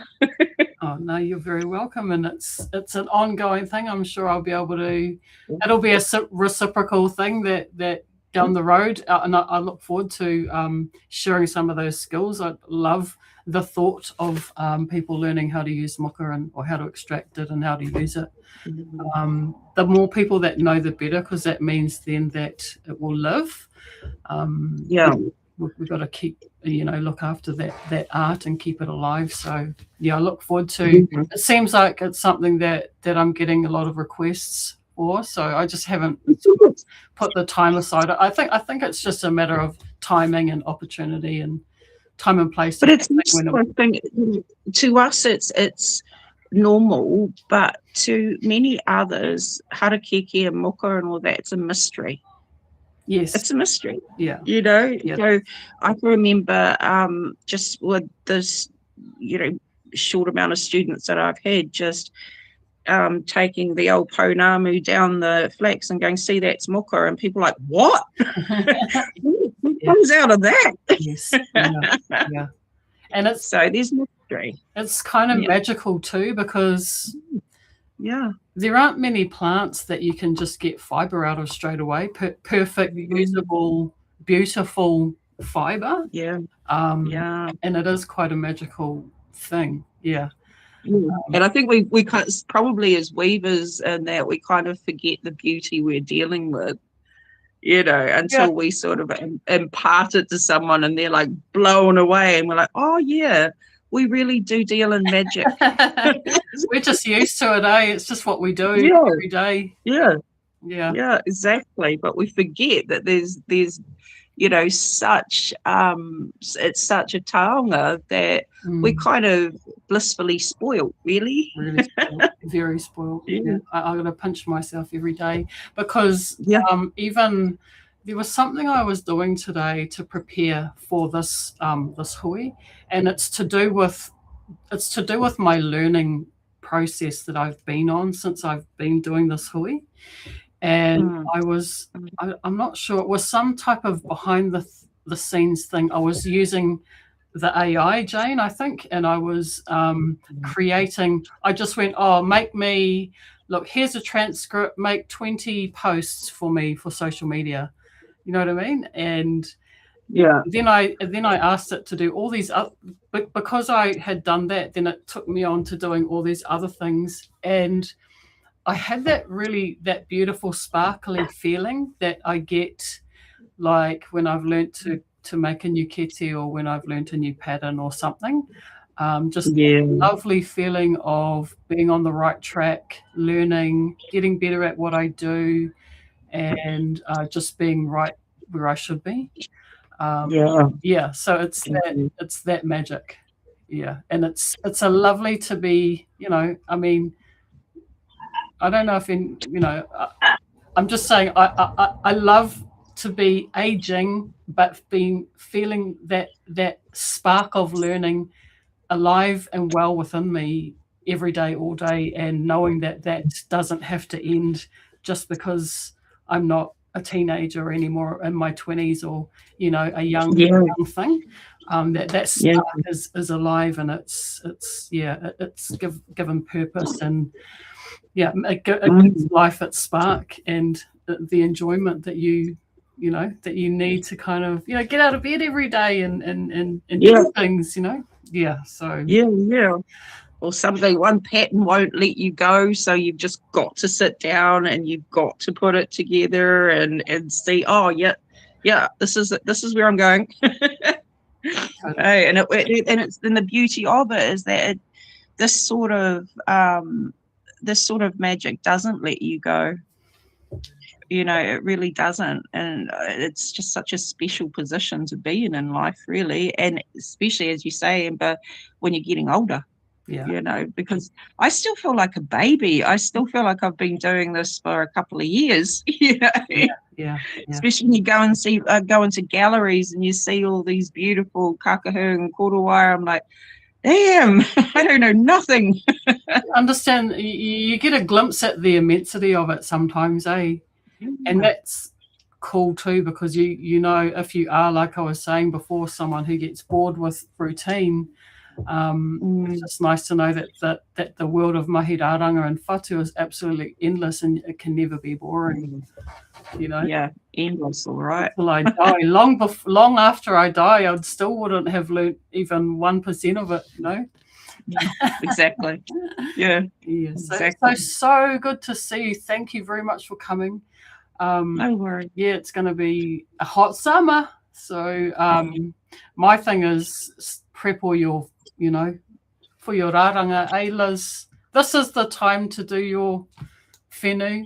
Oh no, you're very welcome, and it's an ongoing thing. I'm sure I'll be able to. It'll be a reciprocal thing that down the road, and I look forward to sharing some of those skills. I love the thought of people learning how to use mocha or how to extract it and how to use it. The more people that know, the better, because that means then that it will live. We've got to keep, you know, look after that art and keep it alive. So yeah, I look forward to. It seems like it's something that I'm getting a lot of requests for. So I just haven't put the time aside. I think it's just a matter of timing and opportunity and time and place. But it's to us, it's normal, but to many others, harakeke and mocha and all that, it's a mystery. Yes, it's a mystery. Yeah, you know. So I can remember just with this, you know, short amount of students that I've had, just taking the old pounamu down the flax and going, see, that's mocha, and people are like, what? What comes out of that? Yes, yeah. And it's so there's mystery. It's kind of magical too, because there aren't many plants that you can just get fiber out of straight away. Perfect, usable, beautiful fiber. And it is quite a magical thing. And I think we probably as weavers, and that we kind of forget the beauty we're dealing with, you know, until we sort of impart it to someone and they're like blown away, and we're like, oh yeah, we really do deal in magic. We're just used to it, eh? It's just what we do every day. Yeah, exactly. But we forget that there's you know, such it's such a taonga that we kind of blissfully spoiled, really spoiled, very spoiled. I'm gonna pinch myself every day, because even there was something I was doing today to prepare for this this hui, and it's to do with my learning process that I've been on since I've been doing this hui. And I'm not sure, it was some type of behind the scenes thing. I was using the AI, Jane, I think, and I was creating. I just went, make me look. Here's a transcript. Make 20 posts for me for social media. You know what I mean? And Yeah. then I asked it to do all these but because I had done that, then it took me on to doing all these other things, and I had that beautiful sparkly feeling that I get like when I've learned to make a new kete, or when I've learned a new pattern or something. Just a lovely feeling of being on the right track, learning, getting better at what I do, and just being right where I should be. So it's that magic. And it's a lovely to be, I mean, I don't know if I'm just saying I love to be aging, but feeling that spark of learning alive and well within me every day, all day, and knowing that doesn't have to end just because I'm not a teenager anymore in my 20s, or a young thing. That spark is alive, and it's given purpose, and it gives life its spark and the enjoyment that you need to kind of get out of bed every day and do things. Or something, one pattern won't let you go, so you've just got to sit down and you've got to put it together and see, this is where I'm going. Hey, and the beauty of it is that this sort of magic doesn't let you go. It really doesn't, and it's just such a special position to be in life, really, and especially, as you say, Amber, when you're getting older. Because I still feel like a baby. I still feel like I've been doing this for a couple of years. Especially when you go into galleries and you see all these beautiful kakahu and korowai. I'm like, damn, I don't know nothing. Understand? You get a glimpse at the immensity of it sometimes, eh? And that's cool too, because if you are, like I was saying before, someone who gets bored with routine. It's just nice to know that the world of Mahiraranga and Whatu is absolutely endless, and it can never be boring. Endless, all right. Till I die, long after I die, I still wouldn't have learned even 1% of it. Exactly. Exactly. So good to see you. Thank you very much for coming. No worries. It's going to be a hot summer, so my thing is prep all your for your rāranga, Liz. This is the time to do your whenua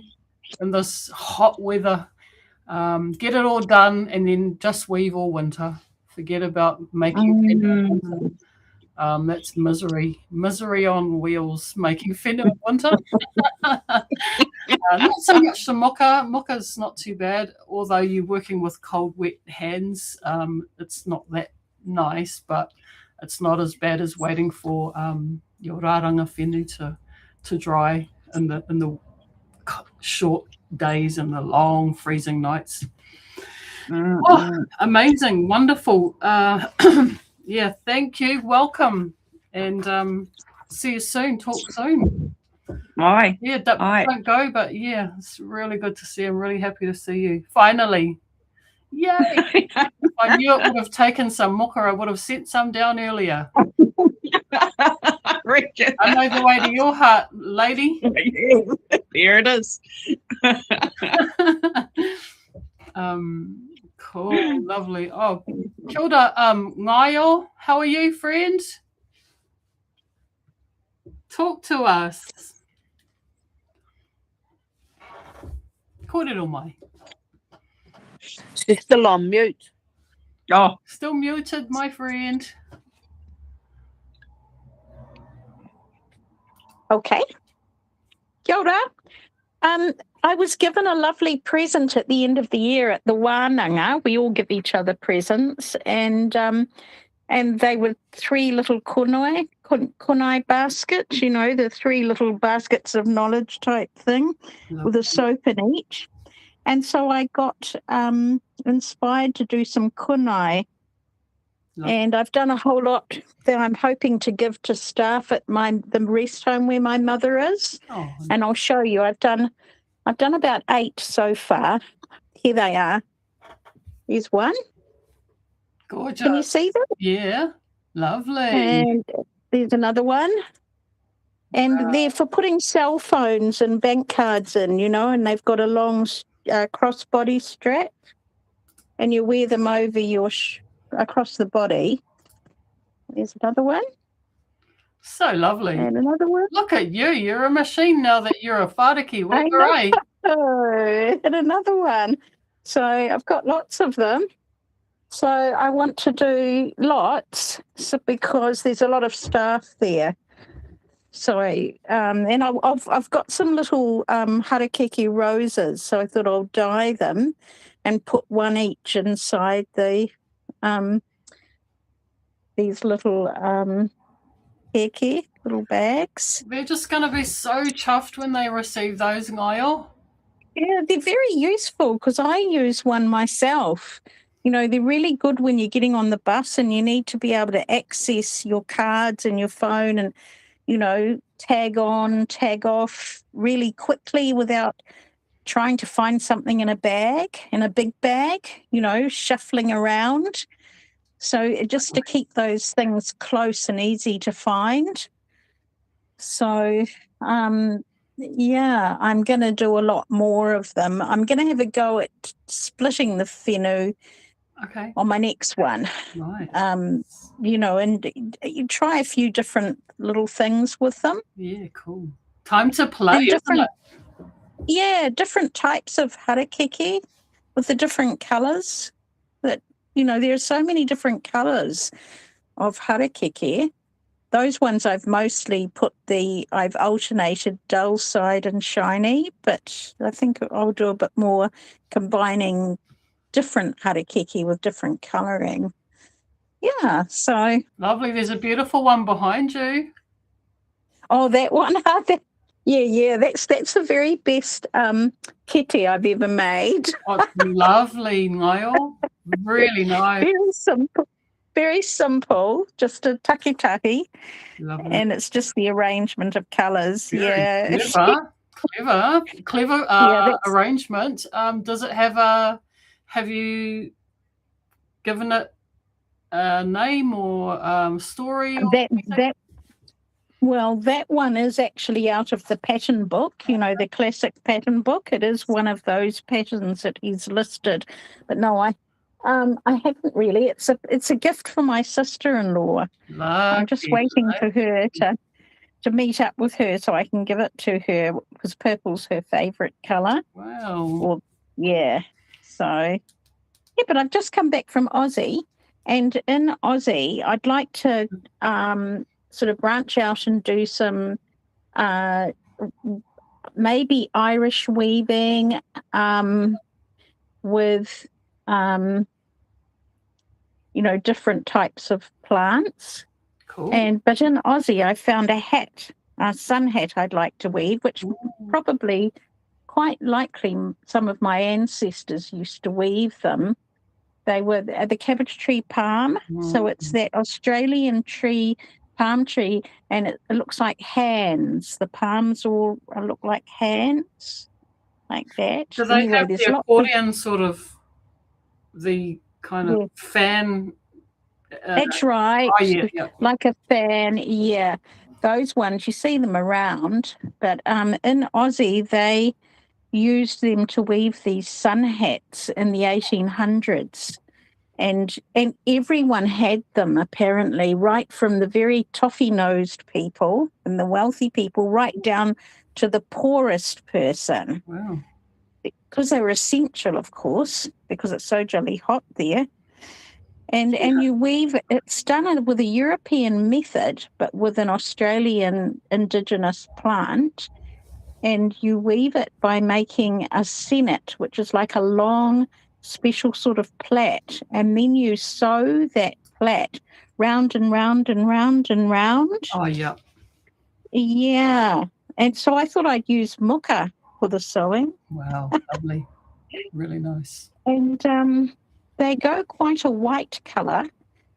in this hot weather. Get it all done, and then just weave all winter. Forget about making whenua. That's misery on wheels, making whenua winter. Not so much the muka. Muka's not too bad, although you're working with cold, wet hands. It's not that nice, but it's not as bad as waiting for your rāranga whenua to dry in the short days and the long freezing nights. Amazing, wonderful. Thank you, welcome, and see you soon. Talk soon. Aye. Don't go, but it's really good to see you. I'm really happy to see you finally. Yay! If I knew it would have taken some muka, I would have sent some down earlier. I know the way to your heart, lady. There it is. Cool, lovely. Oh, kia ora, Ngaio. How are you, friend? Talk to us. Kōrero mai. She's still on mute. Oh, still muted, my friend. Okay. Kia ora. I was given a lovely present at the end of the year at the wānanga. We all give each other presents, and they were 3 little kunai baskets, the 3 little baskets of knowledge type thing, with a soap in each. And so I got inspired to do some kunai And I've done a whole lot that I'm hoping to give to staff at the rest home where my mother is. Oh, And I'll show you. I've done about 8 so far. Here they are. Here's one. gorgeous. Can you see them? Yeah, lovely. And there's another one. And they're for putting cell phones and bank cards in, and they've got a long crossbody strap, and you wear them over your across the body. There's another one. So lovely. And another one. Look at you. You're a machine now that you're a whāriki. I Hooray. know. And another one. So I've got lots of them. So I want to do lots because there's a lot of staff there. So, and I've got some little harakeke roses, so I thought I'll dye them and put one each inside these little little bags. They're just going to be so chuffed when they receive those, Ngaio. Yeah, they're very useful because I use one myself. They're really good when you're getting on the bus and you need to be able to access your cards and your phone and tag on, tag off really quickly without trying to find something in a big bag, shuffling around. So just to keep those things close and easy to find. So, yeah, I'm going to do a lot more of them. I'm going to have a go at splitting the whenua on my next one. Right. And you try a few different little things with them. Yeah, cool. Time to play, isn't it? Yeah, different types of harakeke with the different colours. That there are so many different colours of harakeke. Those ones I've mostly I've alternated dull side and shiny, but I think I'll do a bit more combining different harakeke with different colouring. Yeah, so. Lovely. There's a beautiful one behind you. Oh, that one? Yeah, that's the very best kete I've ever made. Oh, it's lovely, Ngaio. Really nice. Very simple, just a taki. Lovely. And it's just the arrangement of colours. Very clever arrangement. Does it have you given it a name or story? That one is actually out of the pattern book, the classic pattern book. It is one of those patterns that he's listed. But no, I haven't really. It's a gift for my sister-in-law. I'm just waiting for her to meet up with her so I can give it to her because purple's her favourite colour. Wow. So, but I've just come back from Aussie, and in Aussie, I'd like to sort of branch out and do some maybe Irish weaving with different types of plants. Cool. But in Aussie, I found a sun hat I'd like to weave, which probably quite likely some of my ancestors used to weave them. They were the cabbage tree palm. So it's that Australian palm tree, and it looks like hands. The palms all look like hands, like that. Do they have the accordion sort of the kind of fan? That's right. Oh, yeah. Like a fan, yeah. Those ones, you see them around, but in Aussie, they used them to weave these sun hats in the 1800s. And everyone had them, apparently, right from the very toffee-nosed people and the wealthy people right down to the poorest person. Wow. Because they were essential, of course, because it's so jolly hot there. And you weave, it's done with a European method, but with an Australian indigenous plant. And you weave it by making a sennet, which is like a long, special sort of plait. And then you sew that plait round and round and round and round. Oh, yeah. Yeah. And so I thought I'd use muka for the sewing. Wow, lovely. Really nice. And they go quite a white colour.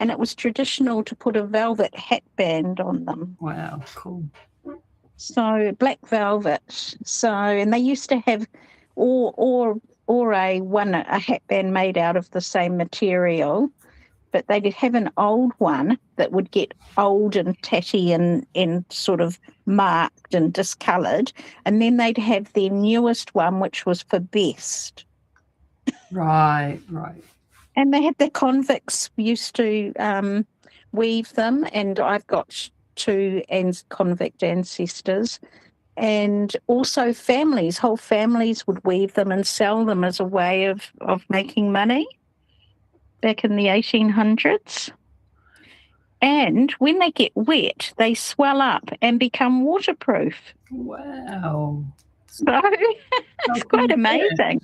and it was traditional to put a velvet hatband on them. Wow, cool. So black velvet. So, and they used to have or a hatband made out of the same material, but they'd have an old one that would get old and tatty and sort of marked and discoloured, and then they'd have their newest one, which was for best. Right. And they had the convicts used to weave them, and I've got two convict ancestors, and also whole families would weave them and sell them as a way of making money back in the 1800s. And when they get wet, they swell up and become waterproof. Wow. So it's quite amazing.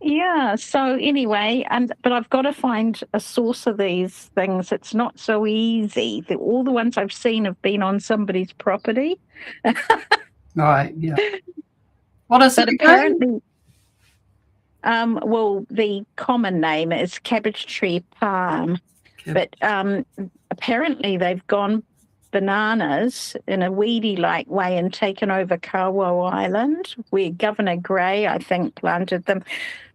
Yeah. So anyway, but I've got to find a source of these things. It's not so easy. All the ones I've seen have been on somebody's property. Right. Yeah. What is it again? Apparently, well, the common name is cabbage tree palm, but apparently they've gone bananas in a weedy-like way and taken over Kaiwhatu Island, where Governor Gray, I think, planted them.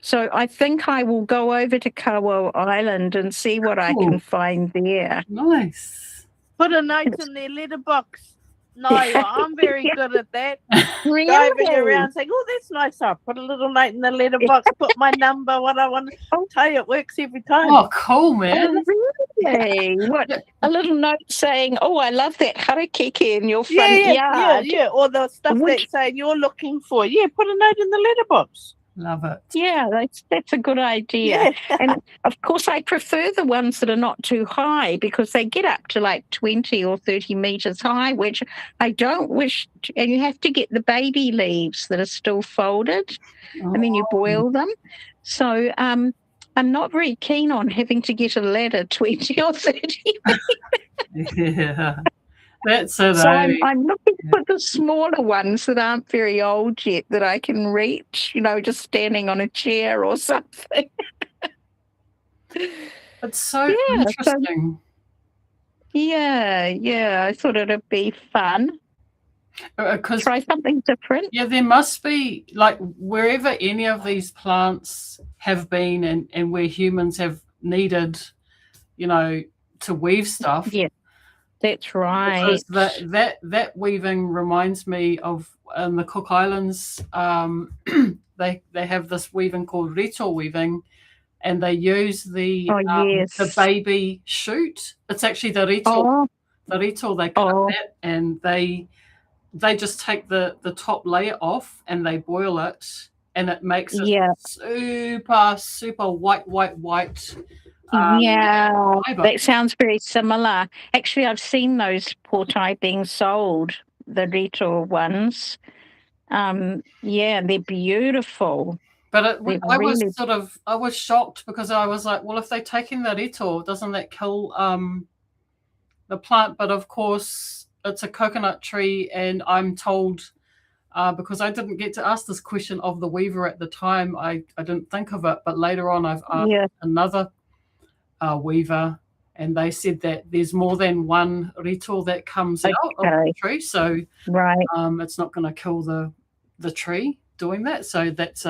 So I think I will go over to Kaiwhatu Island and see what I can find there. Nice. Put a note in their letterbox. No, I'm very good at that. Really? Driving around saying, "Oh, that's nice." I'll put a little note in the letterbox, put my number, what I want to tell you. It works every time. Oh, cool, man. Really? What? A little note saying, "Oh, I love that harakeke in your front yard." Yeah. Or the stuff that's saying you're looking for. Yeah, put a note in the letterbox. Love it. Yeah, that's a good idea. Yeah. And of course, I prefer the ones that are not too high because they get up to like 20 or 30 meters high, which I don't wish. And you have to get the baby leaves that are still folded, and then you boil them. So I'm not very keen on having to get a ladder 20 or 30 meters. Yeah. That's it. So I'm looking for the smaller ones that aren't very old yet that I can reach, just standing on a chair or something. It's so interesting. Yeah. I thought it'd be fun. Try something different. Yeah, there must be, like, wherever any of these plants have been and where humans have needed, to weave stuff. Yeah. That's right. Because that weaving reminds me of in the Cook Islands. They have this weaving called rito weaving, and they use the baby shoot. It's actually the rito. Oh. The rito, they cut that, and they just take the top layer off and they boil it, and it makes it super white. That sounds very similar. Actually, I've seen those portai being sold, the rito ones. They're beautiful. But I was shocked because I was like, well, if they're taking the rito, doesn't that kill the plant? But of course, it's a coconut tree, and I'm told, because I didn't get to ask this question of the weaver at the time, I didn't think of it, but later on I've asked another weaver, and they said that there's more than one rito that comes out of the tree, so it's not going to kill the tree doing that. So that's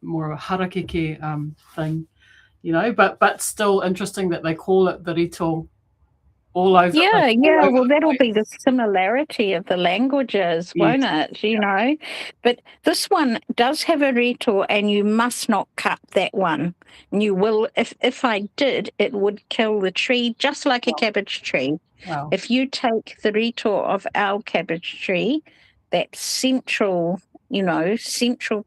more of a harakeke thing, but still interesting that they call it the rito all over. Well, that'll be the similarity of the languages, won't it? But this one does have a rito, and you must not cut that one. And you will, if I did, it would kill the tree just like a cabbage tree. Wow. If you take the rito of our cabbage tree, that central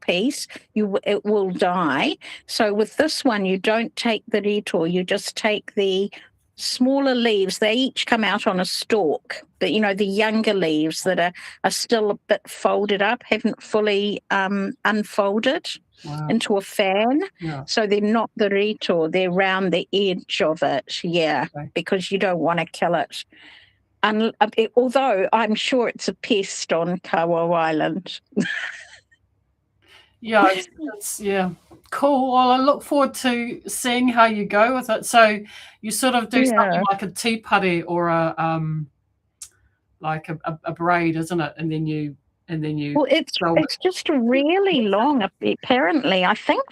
piece, it will die. So with this one, you don't take the rito, you just take the smaller leaves. They each come out on a stalk, but the younger leaves that are still a bit folded up, haven't fully unfolded into a fan. So they're not the rito, they're round the edge of it, because you don't want to kill it. And although I'm sure it's a pest on Kaiwhatu Island. Cool. Well, I look forward to seeing how you go with it. So you sort of do something like a tea putty or a braid, isn't it? And then you Well, it's just really long. Apparently, I think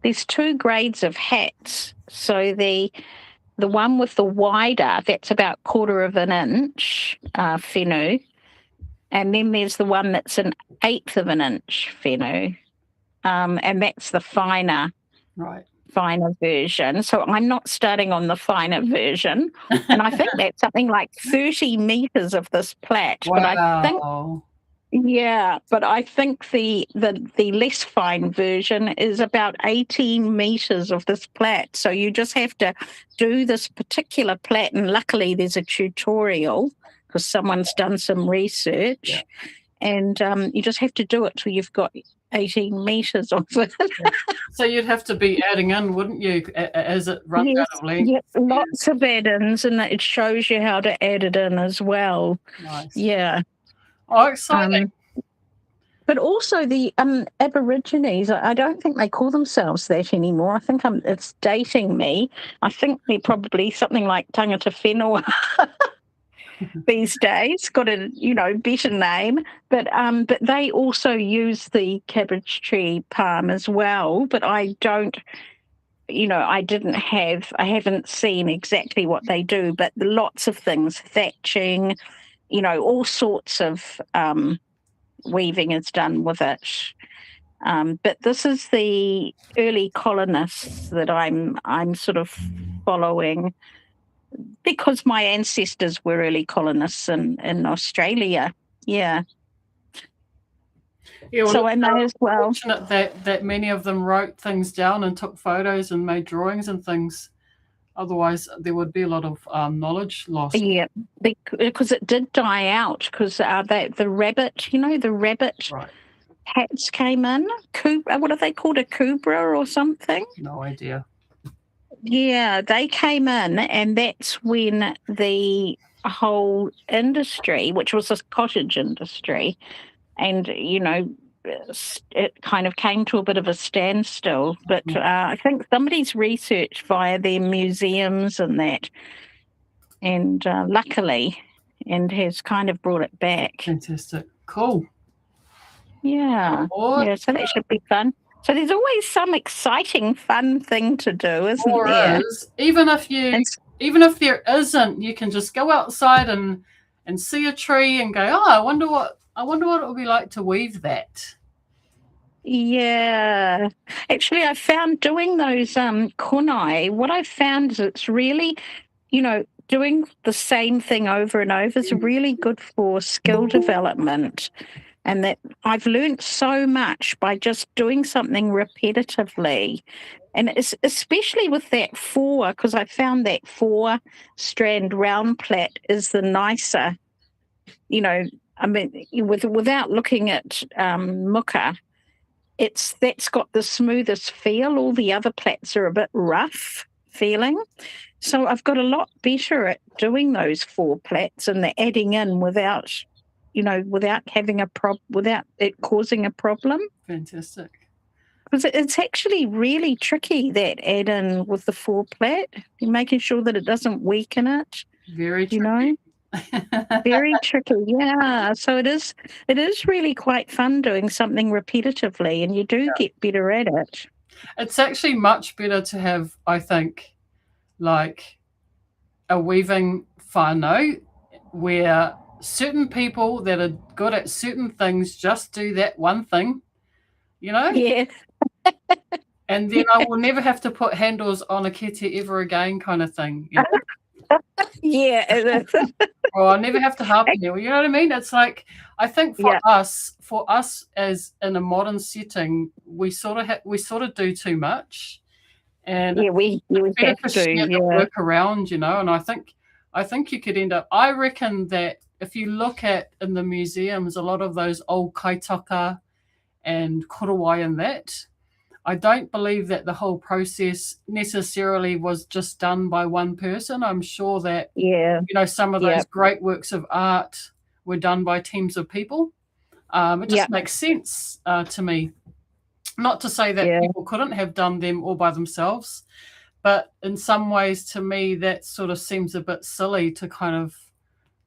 there's 2 grades of hats. So the one with the wider, that's about 1/4 of an inch whenua, and then there's the one that's an 1/8 of an inch whenua, and that's the finer version. So I'm not starting on the finer version, and I think that's something like 30 meters of this plait. Wow. But I think. Yeah, but I think the less fine version is about 18 meters of this plait. So you just have to do this particular plait, and luckily there's a tutorial because someone's done some research, and you just have to do it till you've got 18 meters of it. So you'd have to be adding in, wouldn't you, as it runs out of length? Yes, lots of add-ins, and it shows you how to add it in as well. Nice. Yeah. Oh, exciting. But also the Aborigines, I don't think they call themselves that anymore. I think it's dating me. I think they're probably something like tangata whenua these days, got a better name. But they also use the cabbage tree palm as well. But I don't. I haven't seen exactly what they do, but lots of things, thatching, all sorts of weaving is done with it. But this is the early colonists that I'm sort of following because my ancestors were early colonists in Australia. Yeah. Yeah, well, so I may as well. Fortunate that many of them wrote things down and took photos and made drawings and things. Otherwise, there would be a lot of knowledge lost. Yeah, because it did die out because the rabbit, the rabbit hats came in. What are they called? A kubra or something? No idea. Yeah, they came in, and that's when the whole industry, which was a cottage industry, and it kind of came to a bit of a standstill. But I think somebody's researched via their museums and that, and luckily, and has kind of brought it back. Fantastic. Cool. Yeah. Yeah, so that should be fun. So there's always some exciting, fun thing to do, isn't there? Even if there isn't, you can just go outside and see a tree and go, oh, I wonder what it would be like to weave that. Yeah. Actually, I found doing those kunai, what I found is it's really, doing the same thing over and over is really good for skill development. And that I've learned so much by just doing something repetitively. And it's especially with that 4, because I found that 4-strand round plait is the nicer, without looking at muka, that's got the smoothest feel. All the other plaits are a bit rough feeling. So I've got a lot better at doing those 4 plaits and the adding in without having without it causing a problem. Fantastic. Because it's actually really tricky, that add in with the 4 plait. You're making sure that it doesn't weaken it. Very tricky. Very tricky, yeah. So it is really quite fun doing something repetitively, and you do get better at it. It's actually much better to have, I think, like a weaving whānau where certain people that are good at certain things just do that one thing, Yeah. And then I will never have to put handles on a kete ever again, kind of thing. Yeah. Or I'll never have to harp anymore. You know what I mean? It's like, I think for us as in a modern setting, we sort of do too much, and we have to work around, and I think you could end up. I reckon that if you look at in the museums, a lot of those old kaitaka and korowai and that, I don't believe that the whole process necessarily was just done by one person. I'm sure that some of those great works of art were done by teams of people. It just makes sense to me. Not to say that Yeah. people couldn't have done them all by themselves, but in some ways, to me, that sort of seems a bit silly to kind of,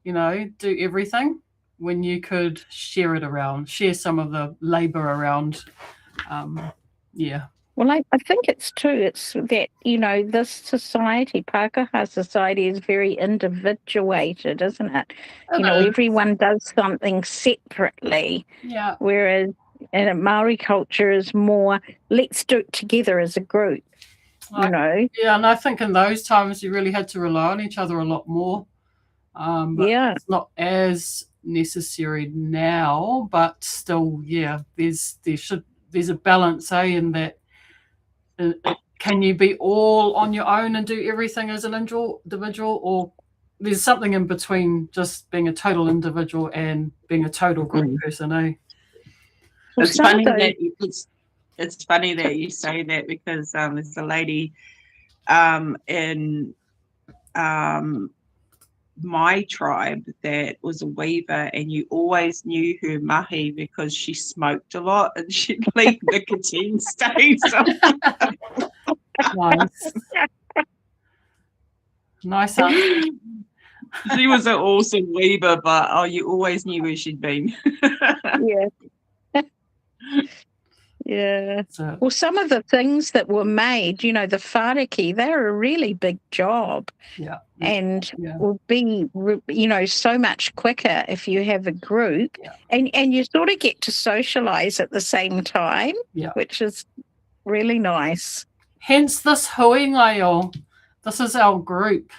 do everything when you could share it around, share some of the labour around. Yeah. Well, I think it's that, this society, Pākehā society, is very individuated, isn't it? It is. Everyone does something separately. Yeah. Whereas in a Māori culture is more, let's do it together as a group, Yeah, and I think in those times you really had to rely on each other a lot more. But Yeah. it's not as necessary now, but still, yeah, there's a balance, in that. Can you be all on your own and do everything as an individual, or there's something in between just being a total individual and being a total group person, eh? Well, It's funny that you say that, because there's a lady in my tribe that was a weaver, and you always knew her mahi because she smoked a lot and she'd leave nicotine stains on. Nice answer. She was an awesome weaver, but you always knew where she'd been. Yeah. Yeah. So, Well, some of the things that were made, the whāriki, they're a really big job. yeah. And Yeah. will be, so much quicker if you have a group. Yeah. And you sort of get to socialize at the same time, Yeah. which is really nice. Hence this hui ngaio. This is our group.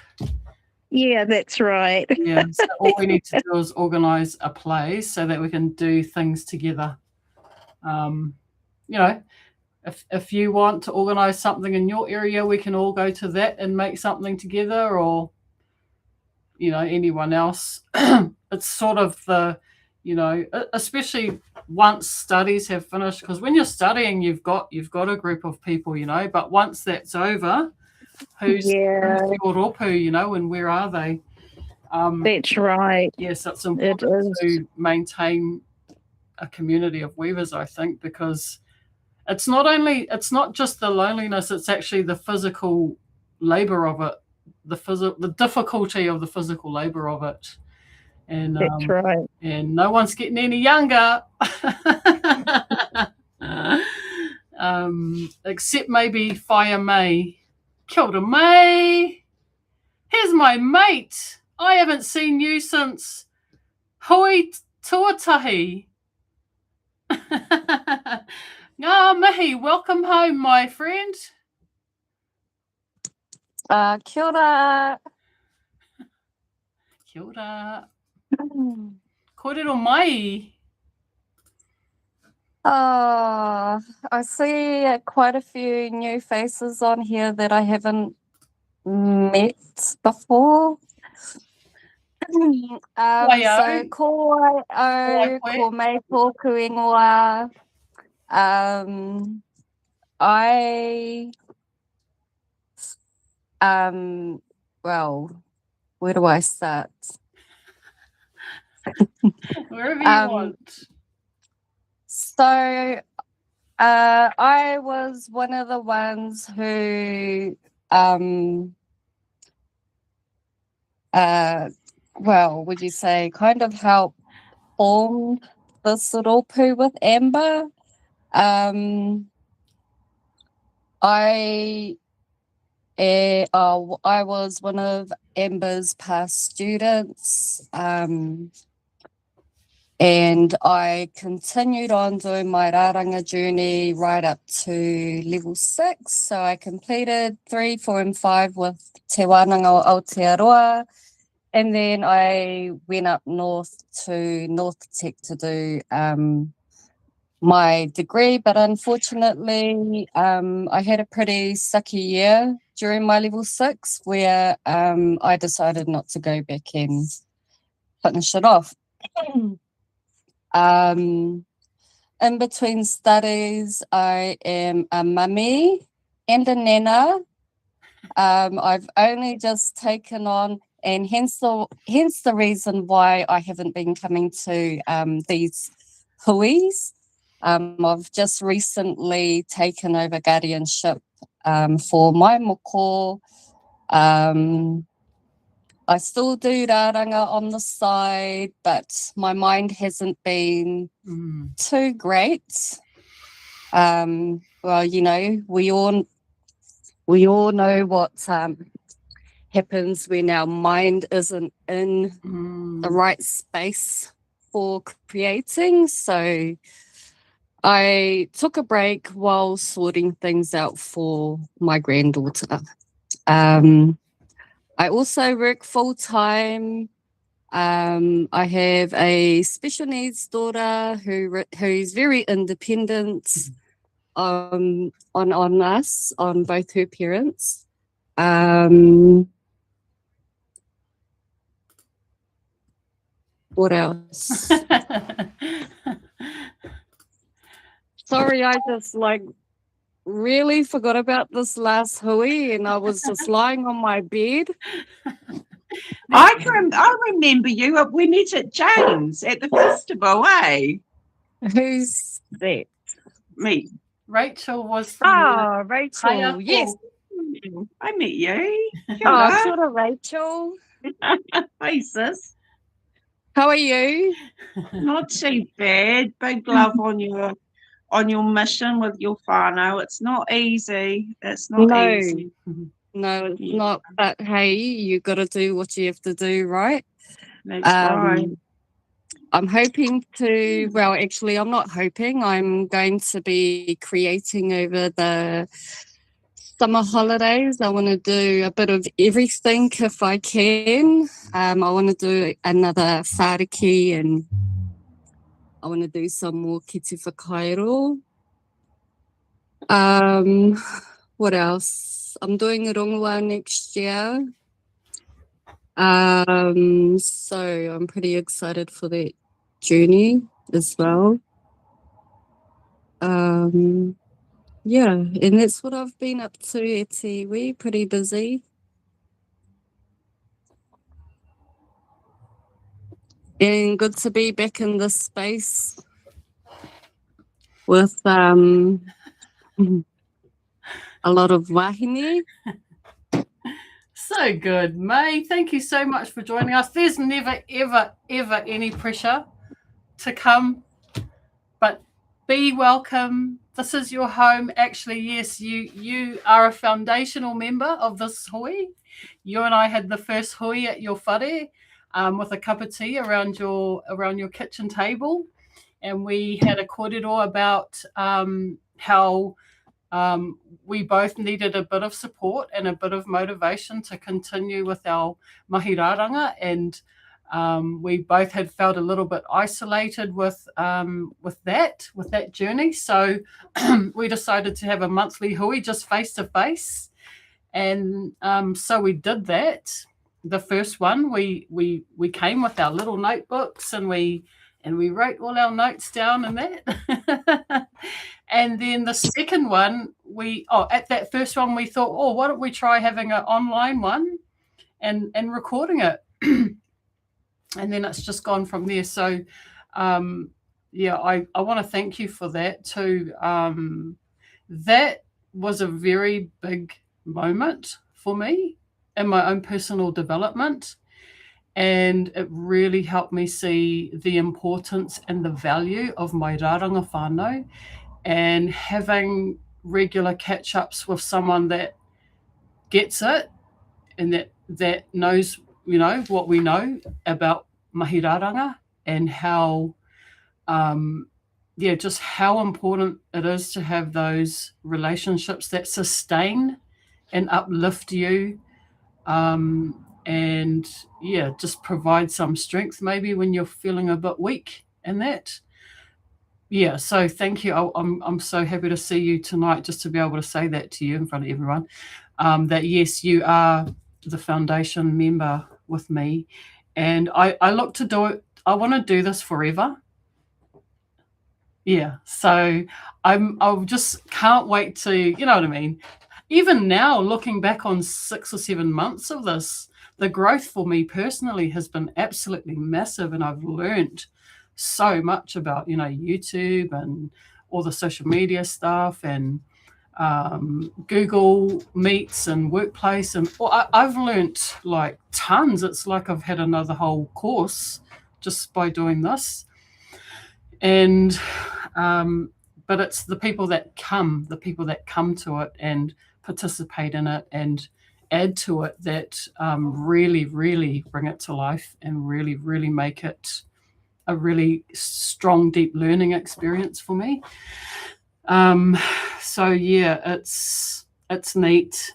Yeah, that's right. Yeah. So all we need to do is organise a place so that we can do things together. If you want to organise something in your area, we can all go to that and make something together, or anyone else. It's sort of the, especially once studies have finished, because when you're studying, you've got a group of people, but once that's over, who's your ropu, and where are they? That's right. Yes, it's important to maintain a community of weavers, I think, because it's not just the loneliness, it's actually the physical labor of it, the difficulty of the physical labor of it. And that's right. And no one's getting any younger. Except maybe Fire May. Kia ora, May. Here's my mate. I haven't seen you since Hui Tuatahi. Ngā mihi, welcome home, my friend. Kia ora. Kia ora. Kōrero mai. I see quite a few new faces on here that I haven't met before. So ko waio, ko mei tōku ingoa. Well, where do I start? Wherever you want. So I was one of the ones who would you say kind of helped form this ropu with Amber. I was one of Amber's past students, and I continued on doing my rāranga journey right up to level 6. So I completed 3, 4 and 5 with Te Wānanga o Aotearoa, and then I went up north to North Tech to do my degree, but unfortunately I had a pretty sucky year during my level 6 where I decided not to go back and finish it off. In between studies, I am a mummy and a nana. I've only just taken on, and hence the reason why I haven't been coming to these huis. I've just recently taken over guardianship for my moko. I still do rāranga on the side, but my mind hasn't been too great. Well, you know, we all know what happens when our mind isn't in the right space for creating. So I took a break while sorting things out for my granddaughter. I also work full time. I have a special needs daughter who's very independent on us, on both her parents. What else? Sorry, I just really forgot about this last hui, and I was just lying on my bed. I remember you. We met at James at the festival, eh? Who's that? Me. Rachel was from Rachel. Kaiwhatu. Yes. I met you. Oh, sort of Rachel. Hey, sis. How are you? Not too bad. Big love on your mission with your whānau. It's not easy. It's not easy. No, it's not. But hey, you got to do what you have to do, right? That's right. I'm hoping to, well, actually, I'm not hoping. I'm going to be creating over the summer holidays. I want to do a bit of everything if I can. I want to do another whāriki, and I want to do some more kite whakairo. What else? I'm doing a rongoa next year. So I'm pretty excited for that journey as well. Yeah, and that's what I've been up to at Tiwi, pretty busy. And good to be back in this space with a lot of wahine. So good, May. Thank you so much for joining us. There's never, ever, ever any pressure to come, but be welcome. This is your home. Actually, yes, you are a foundational member of this hui. You and I had the first hui at your whare with a cup of tea around your kitchen table, and we had a kōrero about how we both needed a bit of support and a bit of motivation to continue with our mahiraranga, and we both had felt a little bit isolated with that journey. So we decided to have a monthly hui just face to face, and so we did that. The first one, we came with our little notebooks, and we wrote all our notes down and that. And then the second one, at that first one, we thought, why don't we try having an online one and recording it? And then it's just gone from there. So, yeah, I want to thank you for that too. That was a very big moment for me in my own personal development. And it really helped me see the importance and the value of my rāranga whānau, and having regular catch-ups with someone that gets it and that knows, what we know about mahiraranga, and how, just how important it is to have those relationships that sustain and uplift you, and just provide some strength maybe when you're feeling a bit weak and that. Yeah, so thank you. I'm so happy to see you tonight, just to be able to say that to you in front of everyone, that yes, you are the foundation member with me, and I look to do it. I want to do this forever. Yeah, so I just can't wait to, you know what I mean? Even now, looking back on 6 or 7 months of this, the growth for me personally has been absolutely massive, and I've learned so much about, YouTube and all the social media stuff and Google Meets and Workplace, and I've learnt like tons. It's like I've had another whole course just by doing this. And but it's the people that come to it and participate in it and add to it that really, really bring it to life and really, really make it a really strong, deep learning experience for me. So yeah, it's neat.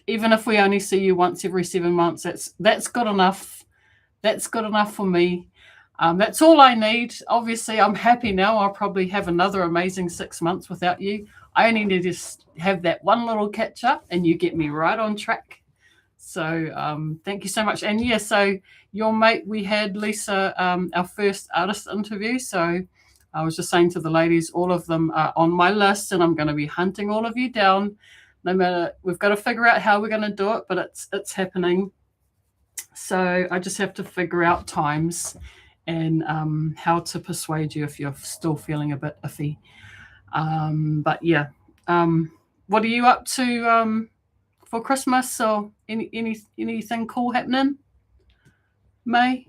Even if we only see you once every 7 months, that's good enough. That's good enough for me. That's all I need. Obviously, I'm happy now. I'll probably have another amazing 6 months without you. I only need to just have that one little catch up, and you get me right on track. So thank you so much. And yeah, so your mate, we had Lisa, our first artist interview. So I was just saying to the ladies, all of them are on my list, and I'm going to be hunting all of you down. No matter, we've got to figure out how we're going to do it, but it's happening. So I just have to figure out times and how to persuade you if you're still feeling a bit iffy. But yeah, what are you up to for Christmas, or anything cool happening, May?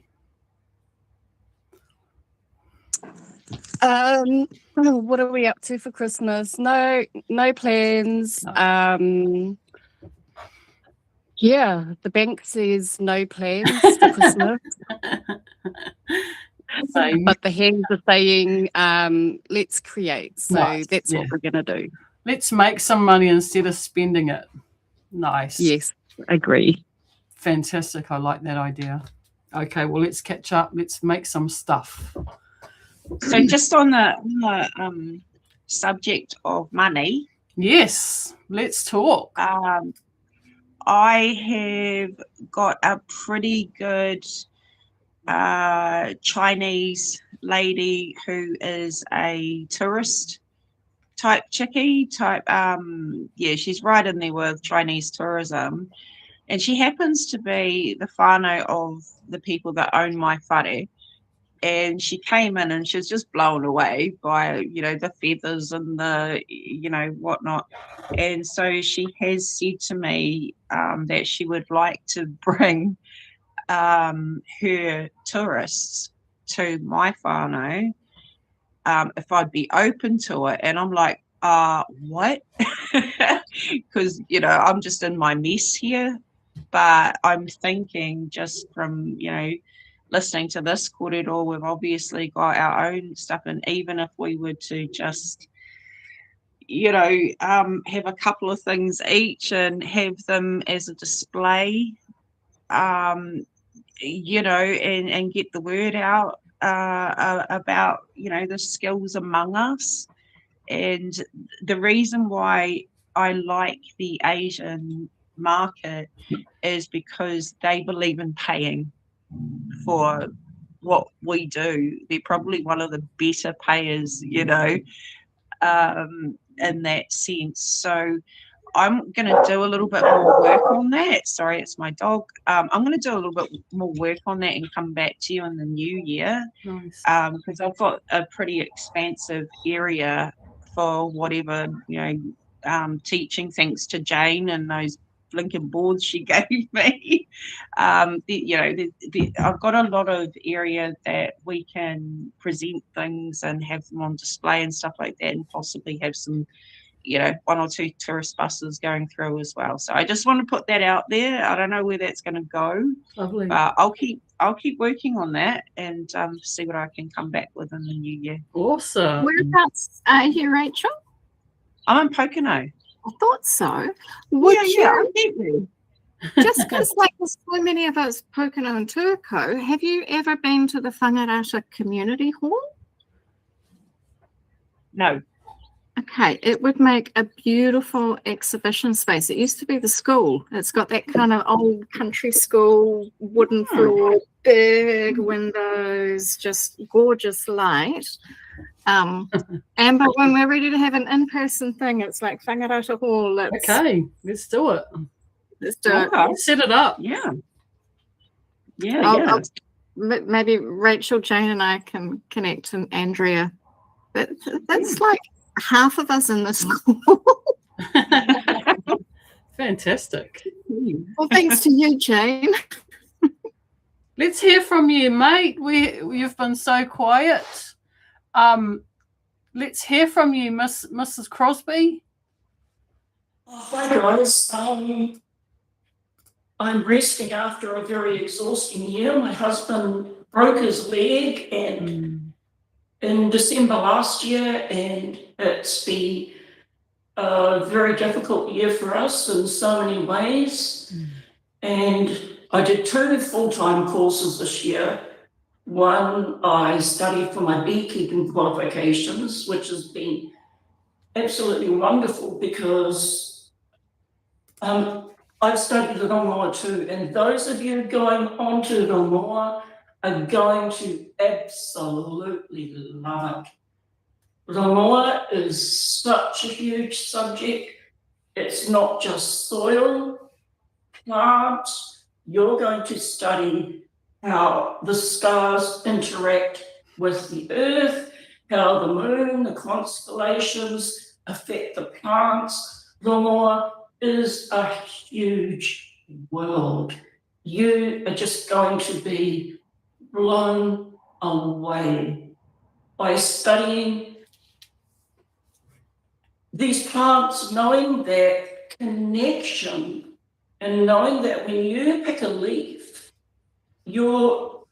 What are we up to for Christmas? No plans. No. Yeah, the bank says no plans for Christmas. Same. But the hands are saying, let's create. So Nice. that's Yeah. what we're going to do. Let's make some money instead of spending it. Nice. Yes, agree. Fantastic. I like that idea. Okay, well, let's catch up. Let's make some stuff. So just on the subject of money. Yes, let's talk. I have got a pretty good Chinese lady who is a tourist type chickie type. Yeah, she's right in there with Chinese tourism, and she happens to be the whānau of the people that own my whare. And she came in and she was just blown away by, the feathers and the, whatnot. And so she has said to me that she would like to bring her tourists to my whānau if I'd be open to it. And I'm like, what? Because, I'm just in my mess here. But I'm thinking just from, listening to this korero, we've obviously got our own stuff, and even if we were to just have a couple of things each and have them as a display, and get the word out about the skills among us. And the reason why I like the Asian market is because they believe in paying for what we do. They're probably one of the better payers, in that sense. So I'm going to do a little bit more work on that. Sorry, it's my dog. I'm going to do a little bit more work on that and come back to you in the new year. Nice. Because I've got a pretty expansive area for whatever, teaching, thanks to Jane and those blinking boards she gave me. I've got a lot of area that we can present things and have them on display and stuff like that, and possibly have some, 1 or 2 tourist buses going through as well. So I just want to put that out there. I don't know where that's going to go. Lovely. But I'll keep working on that and see what I can come back with in the new year. Awesome. Whereabouts are you, Rachel? I'm in Pocono. I thought so. Would you, you? just because there's so many of us Pocono and Turco, have you ever been to the Whangarata Community Hall? No. Okay, it would make a beautiful exhibition space. It used to be the school. It's got that kind of old country school, wooden floor, big windows, just gorgeous light. But when we're ready to have an in-person thing, it's like Whangarata Hall. Okay, let's do it. Let's do it. Let's set it up. Yeah. Maybe Rachel, Jane, and I can connect, and Andrea. That's like half of us in the school. Fantastic. Well, thanks to you, Jane. Let's hear from you, mate. You've been so quiet. Let's hear from you, Mrs. Crosby. Oh, hi guys. I'm resting after a very exhausting year. My husband broke his leg and in December last year, and it's been a very difficult year for us in so many ways. And I did 2 full-time courses this year. One, I studied for my beekeeping qualifications, which has been absolutely wonderful because I've studied the Rongoa too, and those of you going on to Rongoa are going to absolutely love it. Rongoa is such a huge subject. It's not just soil, plants. You're going to study how the stars interact with the earth, how the moon, the constellations affect the plants. Rongoa is a huge world. You are just going to be blown away by studying these plants, knowing that connection and knowing that when you pick a leaf, you're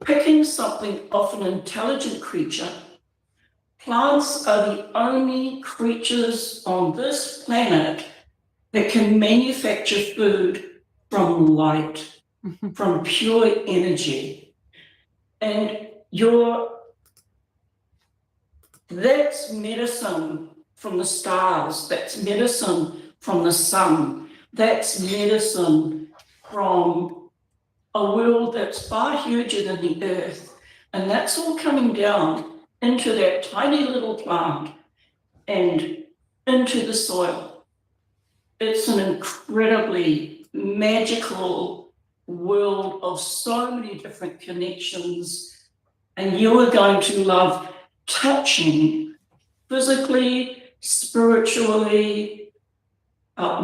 picking something off an intelligent creature. Plants are the only creatures on this planet that can manufacture food from light, from pure energy. And that's medicine from the stars, that's medicine from the sun, that's medicine from a world that's far huger than the earth. And that's all coming down into that tiny little plant and into the soil. It's an incredibly magical world of so many different connections, and you are going to love touching physically, spiritually,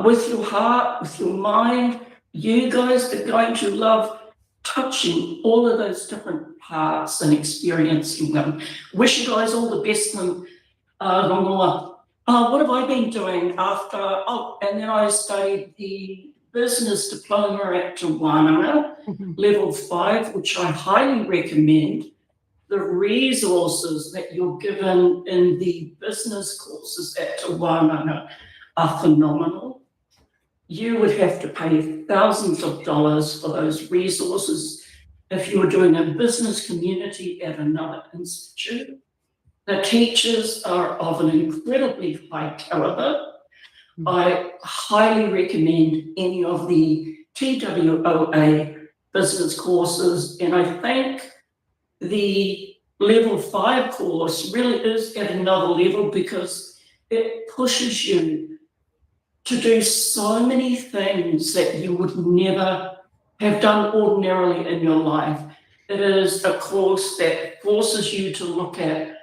with your heart, with your mind. You guys are going to love touching all of those different parts and experiencing them. Wish you guys all the best in Rongoa. What have I been doing after? And then I studied the business diploma at Te Wānanga, level 5, which I highly recommend. The resources that you're given in the business courses at Te Wānanga are phenomenal. You would have to pay thousands of dollars for those resources if you were doing a business community at another institute. The teachers are of an incredibly high caliber. I highly recommend any of the TWOA business courses, and I think the level 5 course really is at another level because it pushes you to do so many things that you would never have done ordinarily in your life. It is a course that forces you to look at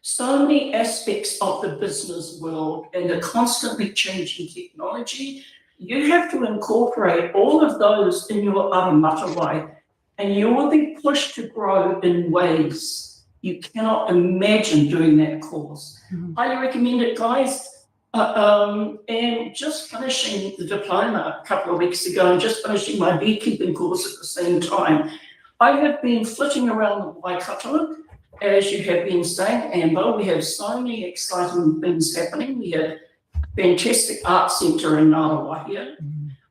so many aspects of the business world and the constantly changing technology. You have to incorporate all of those in your aramatarai, and you will be pushed to grow in ways you cannot imagine doing that course. Highly recommend it, guys. And just finishing the diploma a couple of weeks ago and just finishing my beekeeping course at the same time, I have been flitting around the Waikato, as you have been saying, Amber. We have so many exciting things happening. We have a fantastic art centre in Ngārawahia.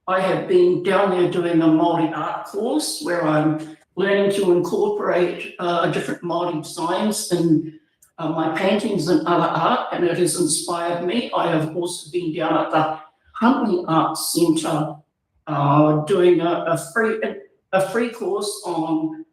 I have been down there doing a Māori art course where I'm learning to incorporate different Māori designs in my paintings and other art, and it has inspired me. I have also been down at the Huntley Arts Centre doing a free course on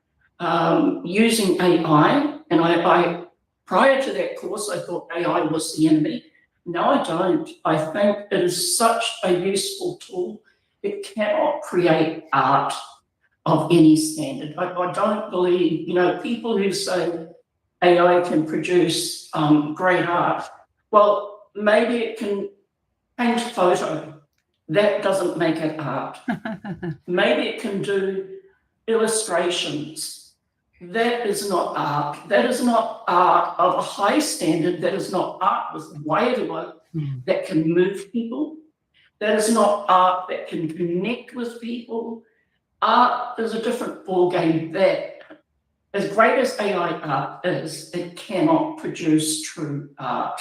using AI. And I prior to that course, I thought AI was the enemy. No, I don't. I think it is such a useful tool. It cannot create art of any standard. I don't believe, people who say AI can produce great art. Well, maybe it can paint a photo. That doesn't make it art. Maybe it can do illustrations. That is not art. That is not art of a high standard. That is not art with wairoa that can move people. That is not art that can connect with people. Art is a different ballgame. That, as great as AI art is, it cannot produce true art.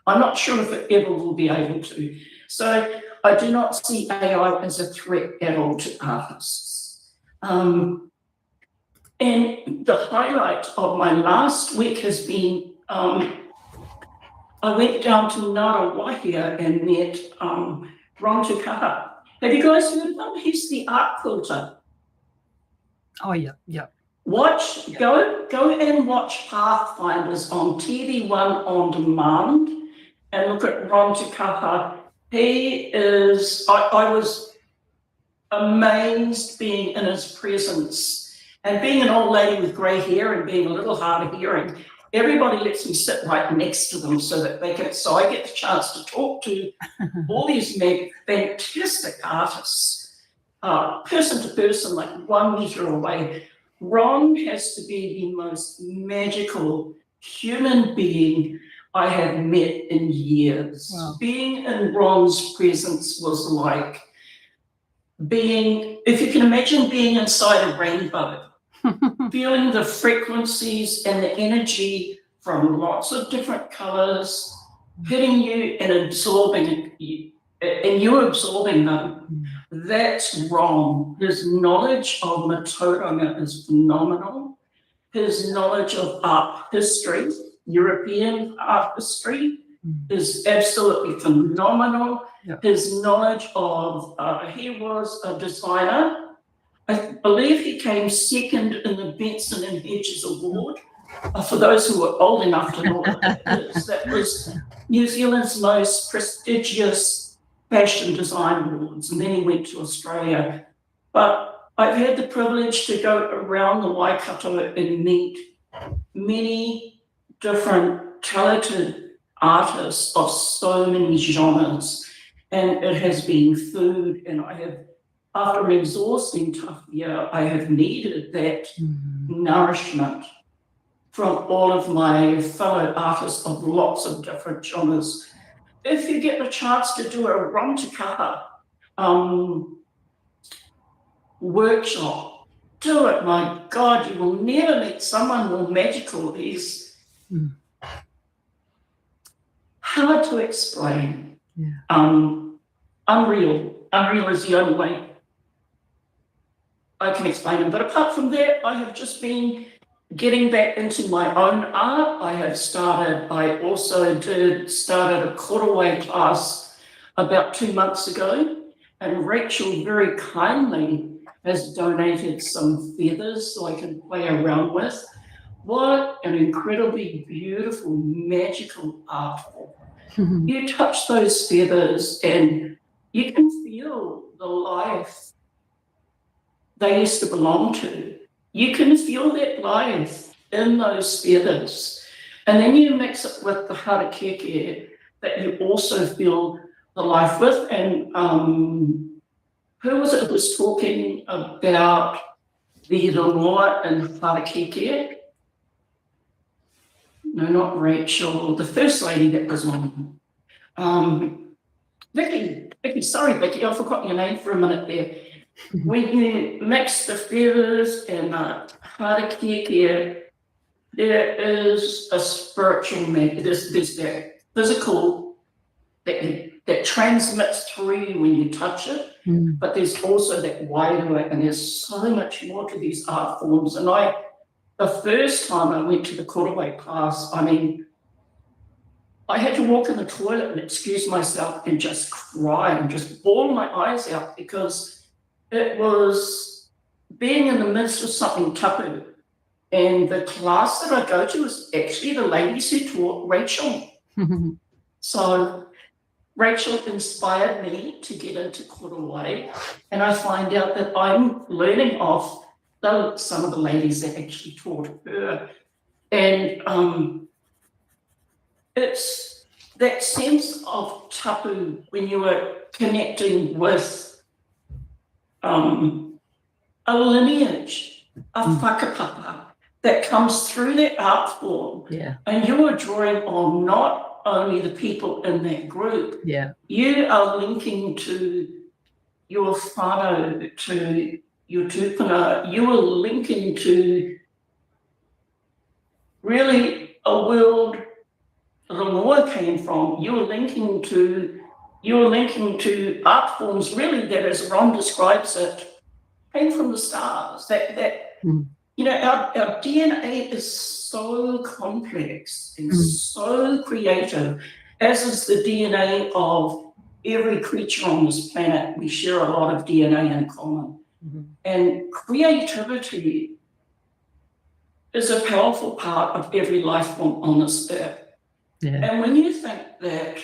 I'm not sure if it ever will be able to. So I do not see AI as a threat at all to artists. And the highlight of my last week has been, I went down to Ngarawahia and met Ron Tukaha. Have you guys heard of him? He's the art quilter. Oh, yeah, yeah. Go and watch Pathfinders on TV1 on demand and look at Ron Tukaha. He is, I was amazed being in his presence, and being an old lady with grey hair and being a little hard of hearing, everybody lets me sit right next to them so that so I get the chance to talk to all these fantastic artists, person to person, like 1 metre away. Ron has to be the most magical human being I have met in years. Wow. Being in Ron's presence was like being, if you can imagine being inside a rainbow, feeling the frequencies and the energy from lots of different colours hitting you and absorbing you, and you're absorbing them. That's Ron. His knowledge of Matauranga is phenomenal. His knowledge of art history, European art history, is absolutely phenomenal. Yep. His knowledge of, he was a designer. I believe he came second in the Benson and Hedges Award. For those who are old enough to know what that is, that was New Zealand's most prestigious fashion design awards, and then he went to Australia. But I've had the privilege to go around the Waikato and meet many different talented artists of so many genres, and it has been food, and I have, after an exhausting tough year, I have needed that nourishment from all of my fellow artists of lots of different genres. If you get the chance to do a Ron Tukaha workshop, do it. My God, you will never meet someone more magical. He's hard to explain. Yeah. Unreal. Unreal is the only way I can explain him. But apart from that, I have just been getting back into my own art. I also started a Korowai class about 2 months ago, and Rachel very kindly has donated some feathers so I can play around with. What an incredibly beautiful, magical art form. You touch those feathers and you can feel the life they used to belong to. You can feel that life in those feathers. And then you mix it with the harakeke that you also feel the life with. And who was it who was talking about the rongoa and harakeke? No, not Rachel, the first lady that was on. Vicky, sorry, Vicky, I forgot your name for a minute there. When you mix the feathers and harakeke, there is a spiritual magic. There's that physical that transmits through you when you touch it, but there's also that wairua, and there's so much more to these art forms. And the first time I went to the Korowai class, I mean, I had to walk in the toilet and excuse myself and just cry and just bawl my eyes out, because it was being in the midst of something tapu. And the class that I go to is actually the ladies who taught Rachel. So Rachel inspired me to get into Korowai, and I find out that I'm learning off some of the ladies that actually taught her. And it's that sense of tapu when you are connecting with a lineage, a whakapapa that comes through that art form. Yeah. And you are drawing on not only the people in that group, Yeah. you are linking to your whānau, to your tūpuna, you are linking to really a world Rongoa came from. You're linking to art forms really that, as Ron describes it, came from the stars. You know, our DNA is so complex and so creative, as is the DNA of every creature on this planet. We share a lot of DNA in common. And creativity is a powerful part of every life form on this earth. Yeah. And when you think that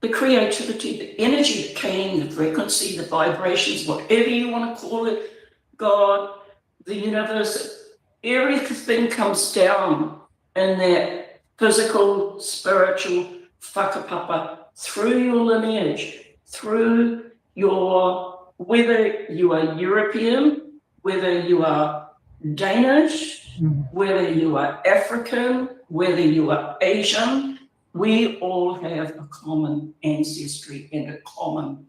the creativity, the energy that came, the frequency, the vibrations, whatever you want to call it, God, the universe, everything comes down in that physical, spiritual whakapapa through your lineage, through your, whether you are European, whether you are Danish, whether you are African, whether you are Asian, we all have a common ancestry and a common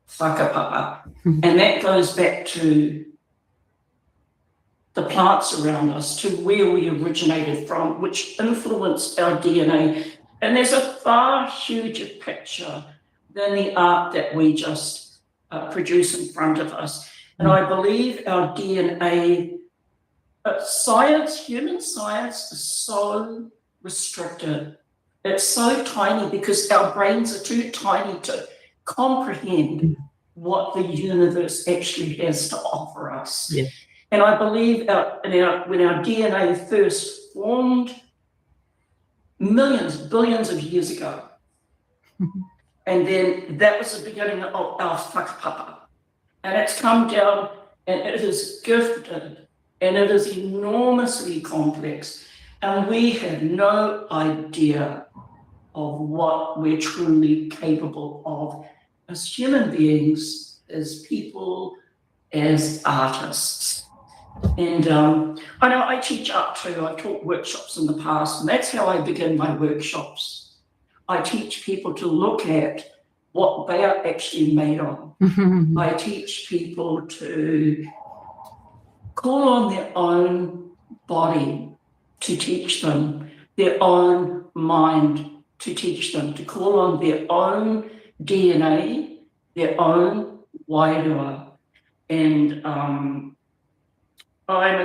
whakapapa. And that goes back to the plants around us, to where we originated from, which influenced our DNA. And there's a far huger picture than the art that we just produce in front of us. And I believe our DNA, science, human science is so restricted. It's so tiny because our brains are too tiny to comprehend what the universe actually has to offer us. Yeah. And I believe when our DNA first formed millions, billions of years ago, and then that was the beginning of our whakapapa. And it's come down and it is gifted and it is enormously complex. And we have no idea of what we're truly capable of as human beings, as people, as artists. And I know I teach art too. I've taught workshops in the past, and that's how I begin my workshops. I teach people to look at what they are actually made of. I teach people to call on their own body to teach them, their own mind to teach them, to call on their own DNA, their own wairua. And I'm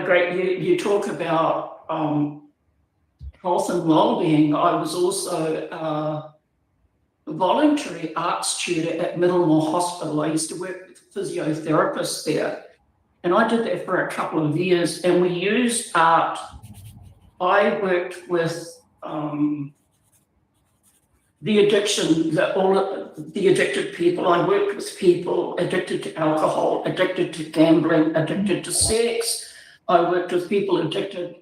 a great, you talk about health and well-being. I was also a voluntary arts tutor at Middlemore Hospital. I used to work with physiotherapists there. And I did that for a couple of years, and we used art. I worked with the addiction, the addicted people. I worked with people addicted to alcohol, addicted to gambling, addicted to sex. I worked with people addicted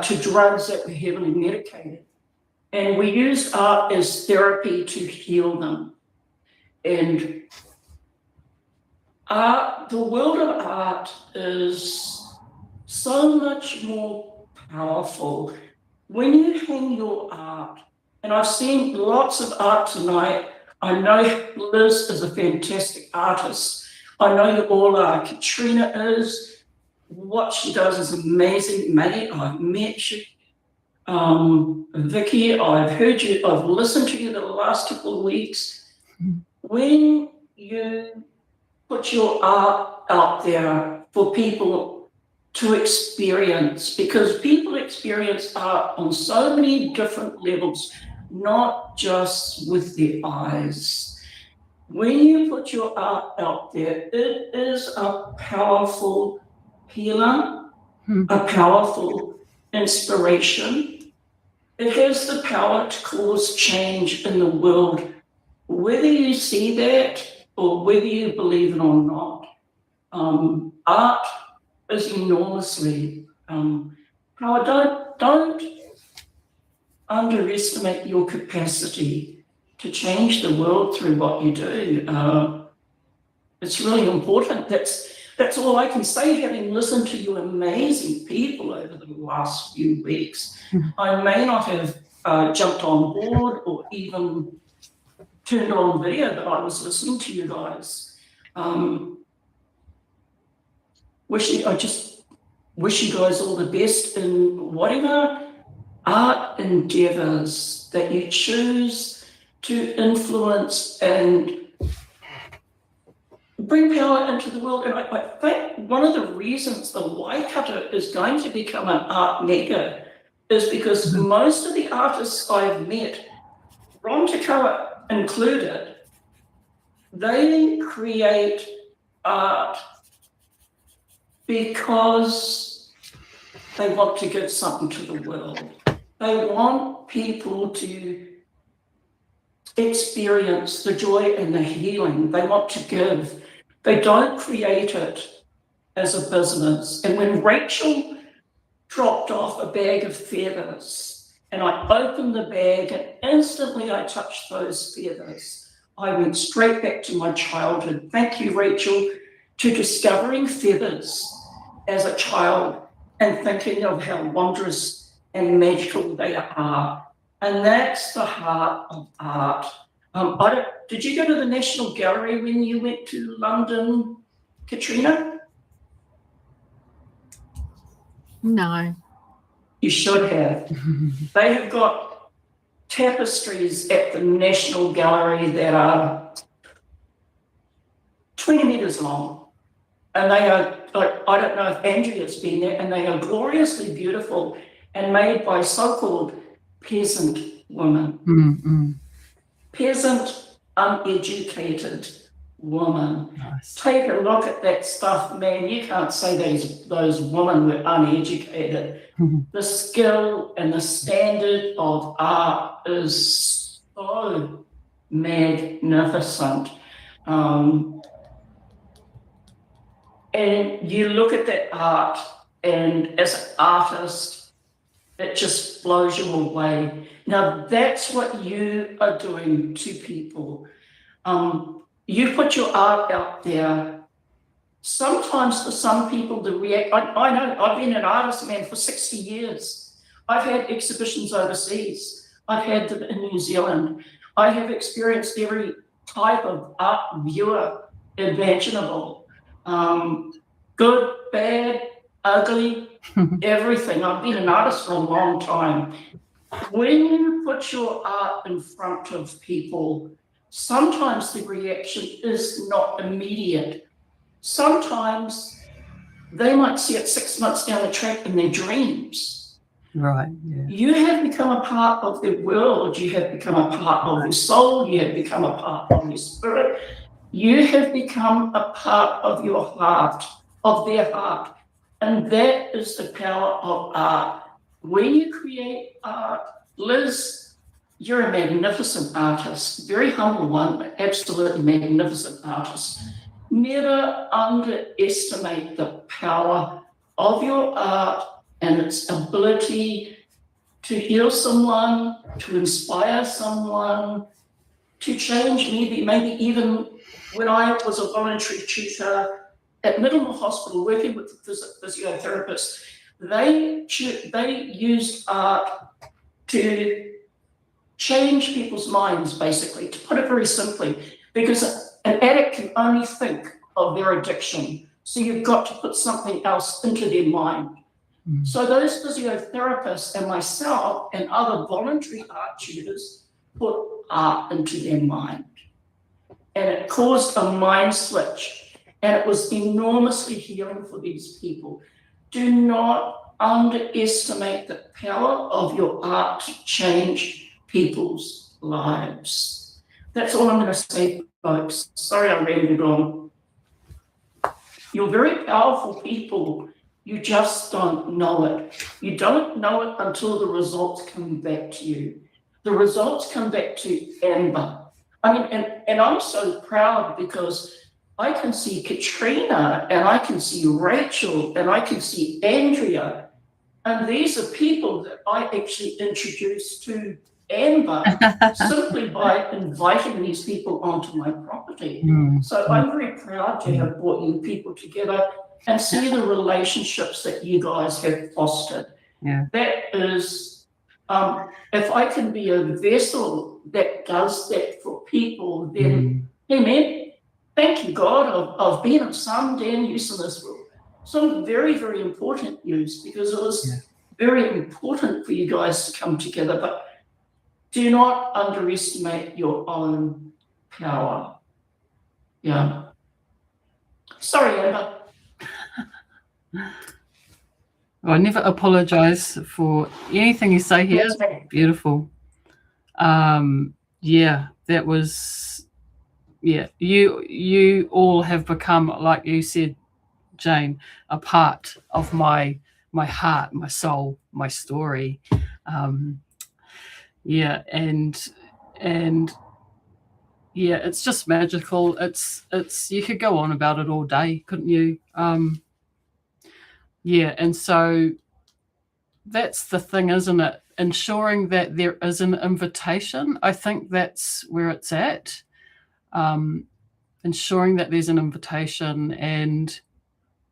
to drugs that were heavily medicated. And we used art as therapy to heal them. And art, the world of art is so much more powerful. When you hang your art, and I've seen lots of art tonight. I know Liz is a fantastic artist. I know you all are. Katrina is. What she does is amazing. May, I've met you. Vicky, I've heard you, I've listened to you the last couple of weeks. When you put your art out there for people to experience, because people experience art on so many different levels, not just with their eyes. When you put your art out there, it is a powerful healer, a powerful inspiration. It has the power to cause change in the world, whether you see that or whether you believe it or not. Art is enormously Howard, don't underestimate your capacity to change the world through what you do. It's really important. That's all I can say, having listened to you amazing people over the last few weeks. I may not have jumped on board or even turned on video, but I was listening to you guys. I just wish you guys all the best in whatever art endeavors that you choose to influence and bring power into the world. And I think one of the reasons the Waikato is going to become an art mecca is because most of the artists I've met, Ron Takara included, they create art because they want to give something to the world. They want people to experience the joy and the healing. They want to give. They don't create it as a business. And when Rachel dropped off a bag of feathers and I opened the bag and instantly I touched those feathers, I went straight back to my childhood. Thank you, Rachel, to discovering feathers as a child and thinking of how wondrous and magical they are. And that's the heart of art. Did you go to the National Gallery when you went to London, Katrina? No. You should have. They have got tapestries at the National Gallery that are 20 metres long. And they are, like, I don't know if Andrea's been there, and they are gloriously beautiful and made by so-called peasant women. Mm-hmm. Peasant, uneducated woman. Nice. Take a look at that stuff, man. You can't say those women were uneducated. The skill and the standard of art is so magnificent. And you look at that art, and as an artist, it just blows you away. Now, that's what you are doing to people. You put your art out there. Sometimes for some people, the react. I know, I've been an artist, man, for 60 years. I've had exhibitions overseas. I've had them in New Zealand. I have experienced every type of art viewer imaginable. Good, bad, ugly, everything. I've been an artist for a long time. When you put your art in front of people, sometimes the reaction is not immediate. Sometimes they might see it 6 months down the track in their dreams. Right, yeah. You have become a part of their world. You have become a part of their soul. You have become a part of their spirit. You have become a part of your heart, of their heart. And that is the power of art. When you create art, Liz, you're a magnificent artist, very humble one, but absolutely magnificent artist. Never underestimate the power of your art and its ability to heal someone, to inspire someone, to change maybe even when I was a voluntary tutor at Middlemore Hospital working with physiotherapists, they used art to change people's minds, basically, to put it very simply, because an addict can only think of their addiction. So you've got to put something else into their mind. So those physiotherapists and myself and other voluntary art tutors put art into their mind. And it caused a mind switch. And it was enormously healing for these people. Do not underestimate the power of your art to change people's lives. That's all I'm going to say, folks. Sorry I rambled on. You're very powerful people. You just don't know it. You don't know it until the results come back to you. The results come back to Amber. I mean, and I'm so proud because I can see Katrina and I can see Rachel and I can see Andrea And these are people that I actually introduced to Amber simply by inviting these people onto my property. So I'm very proud to have brought you people together and see the relationships that you guys have fostered. That is, if I can be a vessel that does that for people, then, hey man, thank you God, I've been of some damn use in this world. Some very, very important use, because it was very important for you guys to come together, but do not underestimate your own power. Yeah. Sorry, Amber. I never apologize for anything you say here. Beautiful. Yeah, that was, you all have become, like you said, Jane, a part of my heart, my soul, my story. And it's just magical. It's you could go on about it all day, couldn't you? And so that's the thing, isn't it? Ensuring that there is an invitation. I think that's where it's at. Ensuring that there's an invitation, and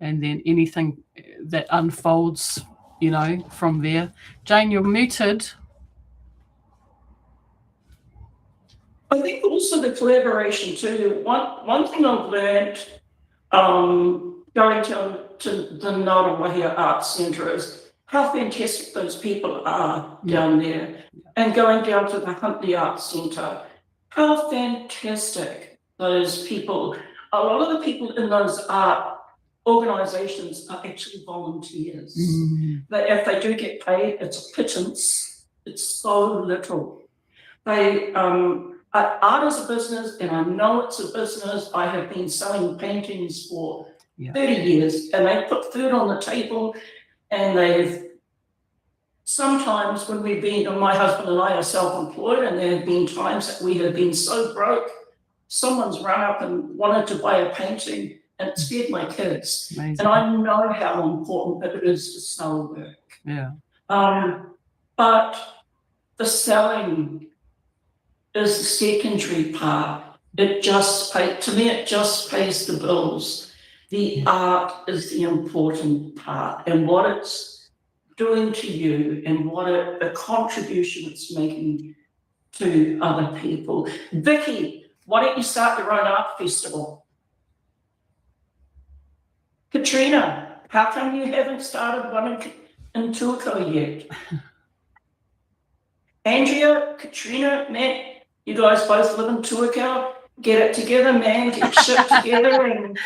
then anything that unfolds, from there. Jane, you're muted. I think also the collaboration too. One thing I've learned going to the Ngaruawahia Arts Centre is how fantastic those people are down there. And going down to the Huntley Arts Centre, how fantastic those people. A lot of the people in those art organisations are actually volunteers. But if they do get paid, it's a pittance. It's so little. Art is a business, and I know it's a business. I have been selling paintings for 30 years, and they put food on the table, and they've sometimes when we've been, and my husband and I are self-employed, and there have been times that we have been so broke, someone's run up and wanted to buy a painting, and it's fed my kids. Amazing. And I know how important it is to sell work. But the selling is the secondary part. It just pays the bills. The art is the important part, and what it's doing to you, and what a contribution it's making to other people. Vicky, why don't you start your own art festival? Katrina, how come you haven't started one in Tuakau yet? Andrea, Katrina, Matt, you guys both live in Tuakau. Get it together, man. Get shit together. And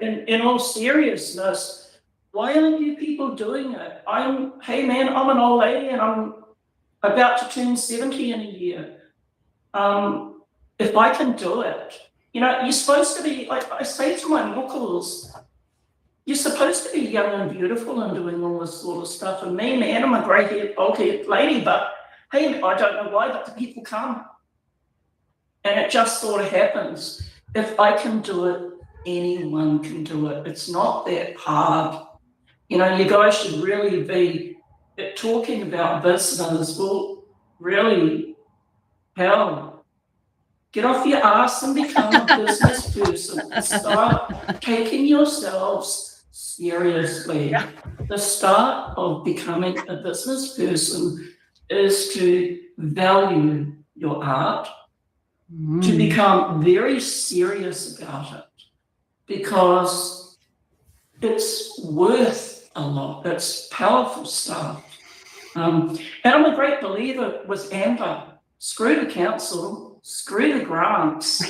in all seriousness, why aren't you people doing it? Hey man, I'm an old lady and I'm about to turn 70 in a year. If I can do it, you're supposed to be, like I say to my muckles, you're supposed to be young and beautiful and doing all this sort of stuff. And me, man, I'm a grey-haired, old-haired lady, but hey, I don't know why, but the people come. And it just sort of happens. If I can do it, anyone can do it. It's not that hard. You guys should really be talking about business. Well, really, hell, get off your ass and become a business person. And start taking yourselves seriously. The start of becoming a business person is to value your art, to become very serious about it, because it's worth a lot. It's powerful stuff. And I'm a great believer with Amber. Screw the council, screw the grants.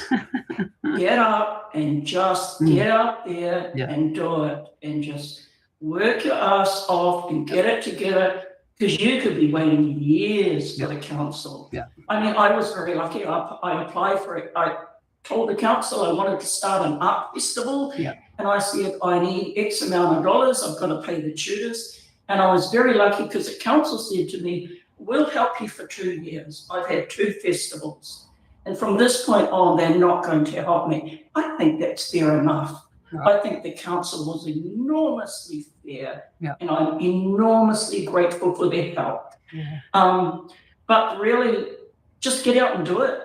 Get up and just get up there and do it, and just work your ass off and get it together, because you could be waiting years for the council. I mean, I was very lucky. I applied for it. I told the council I wanted to start an art festival, and I said, I need X amount of dollars. I've got to pay the tutors. And I was very lucky because the council said to me, we'll help you for 2 years. I've had 2 festivals. And from this point on, they're not going to help me. I think that's fair enough. I think the council was enormously fair, Yeah. and I'm enormously grateful for their help. Yeah. But really, just get out and do it.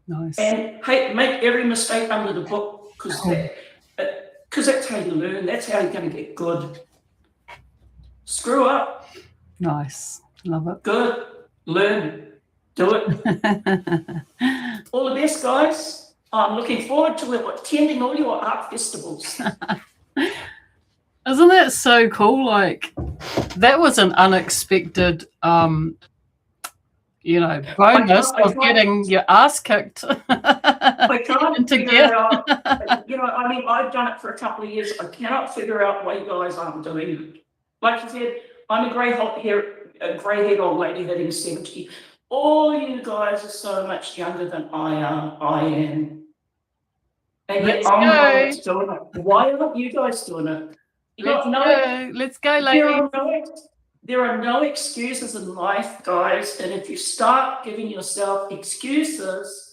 Nice. And hey, make every mistake under the book, because that's how you learn. That's how you're going to get good. Screw up. Nice. Love it. Good. Learn. Do it. All the best, guys. I'm looking forward to attending all your art festivals. Isn't that so cool? Like, that was an unexpected, bonus of getting your ass kicked. I can't figure out, I mean, I've done it for a couple of years. I cannot figure out why you guys aren't doing it. Like you said, I'm a grey-haired old lady hitting 70. All you guys are so much younger than I am. And yet I'm doing it. Why aren't you guys doing it? Let's go, ladies. There are no excuses in life, guys. And if you start giving yourself excuses,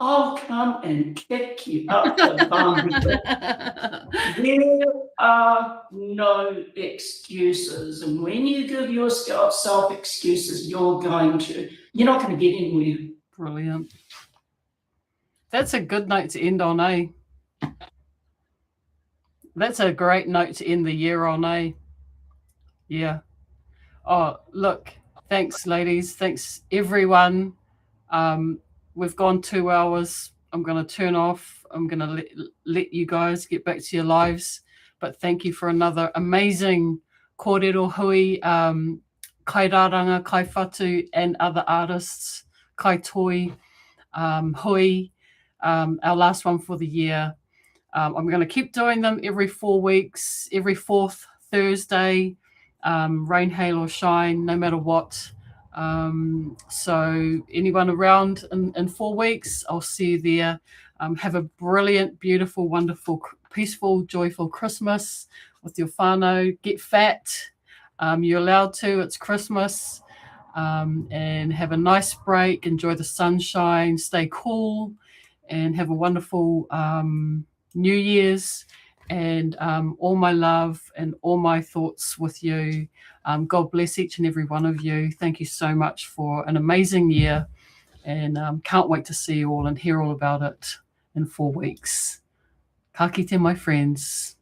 I'll come and kick you up the bum. There are no excuses. And when you give yourself excuses, you're not going to get anywhere. Brilliant. That's a good note to end on, eh? That's a great note to end the year on, eh? Yeah. Oh, look. Thanks, ladies. Thanks, everyone. We've gone 2 hours. I'm going to turn off. I'm going to let you guys get back to your lives. But thank you for another amazing kōrero hui, Kairaranga, Kaiwhatu, and other artists, Kaitoi, hui, our last one for the year. I'm going to keep doing them every 4 weeks, every fourth Thursday, rain, hail, or shine, no matter what. So anyone around in 4 weeks, I'll see you there. Have a brilliant, beautiful, wonderful, peaceful, joyful Christmas with your whānau. Get fat. You're allowed to. It's Christmas. And have a nice break. Enjoy the sunshine. Stay cool. And have a wonderful New Year's. And all my love and all my thoughts with you. God bless each and every one of you. Thank you so much for an amazing year. And can't wait to see you all and hear all about it in 4 weeks. Ka kite, my friends.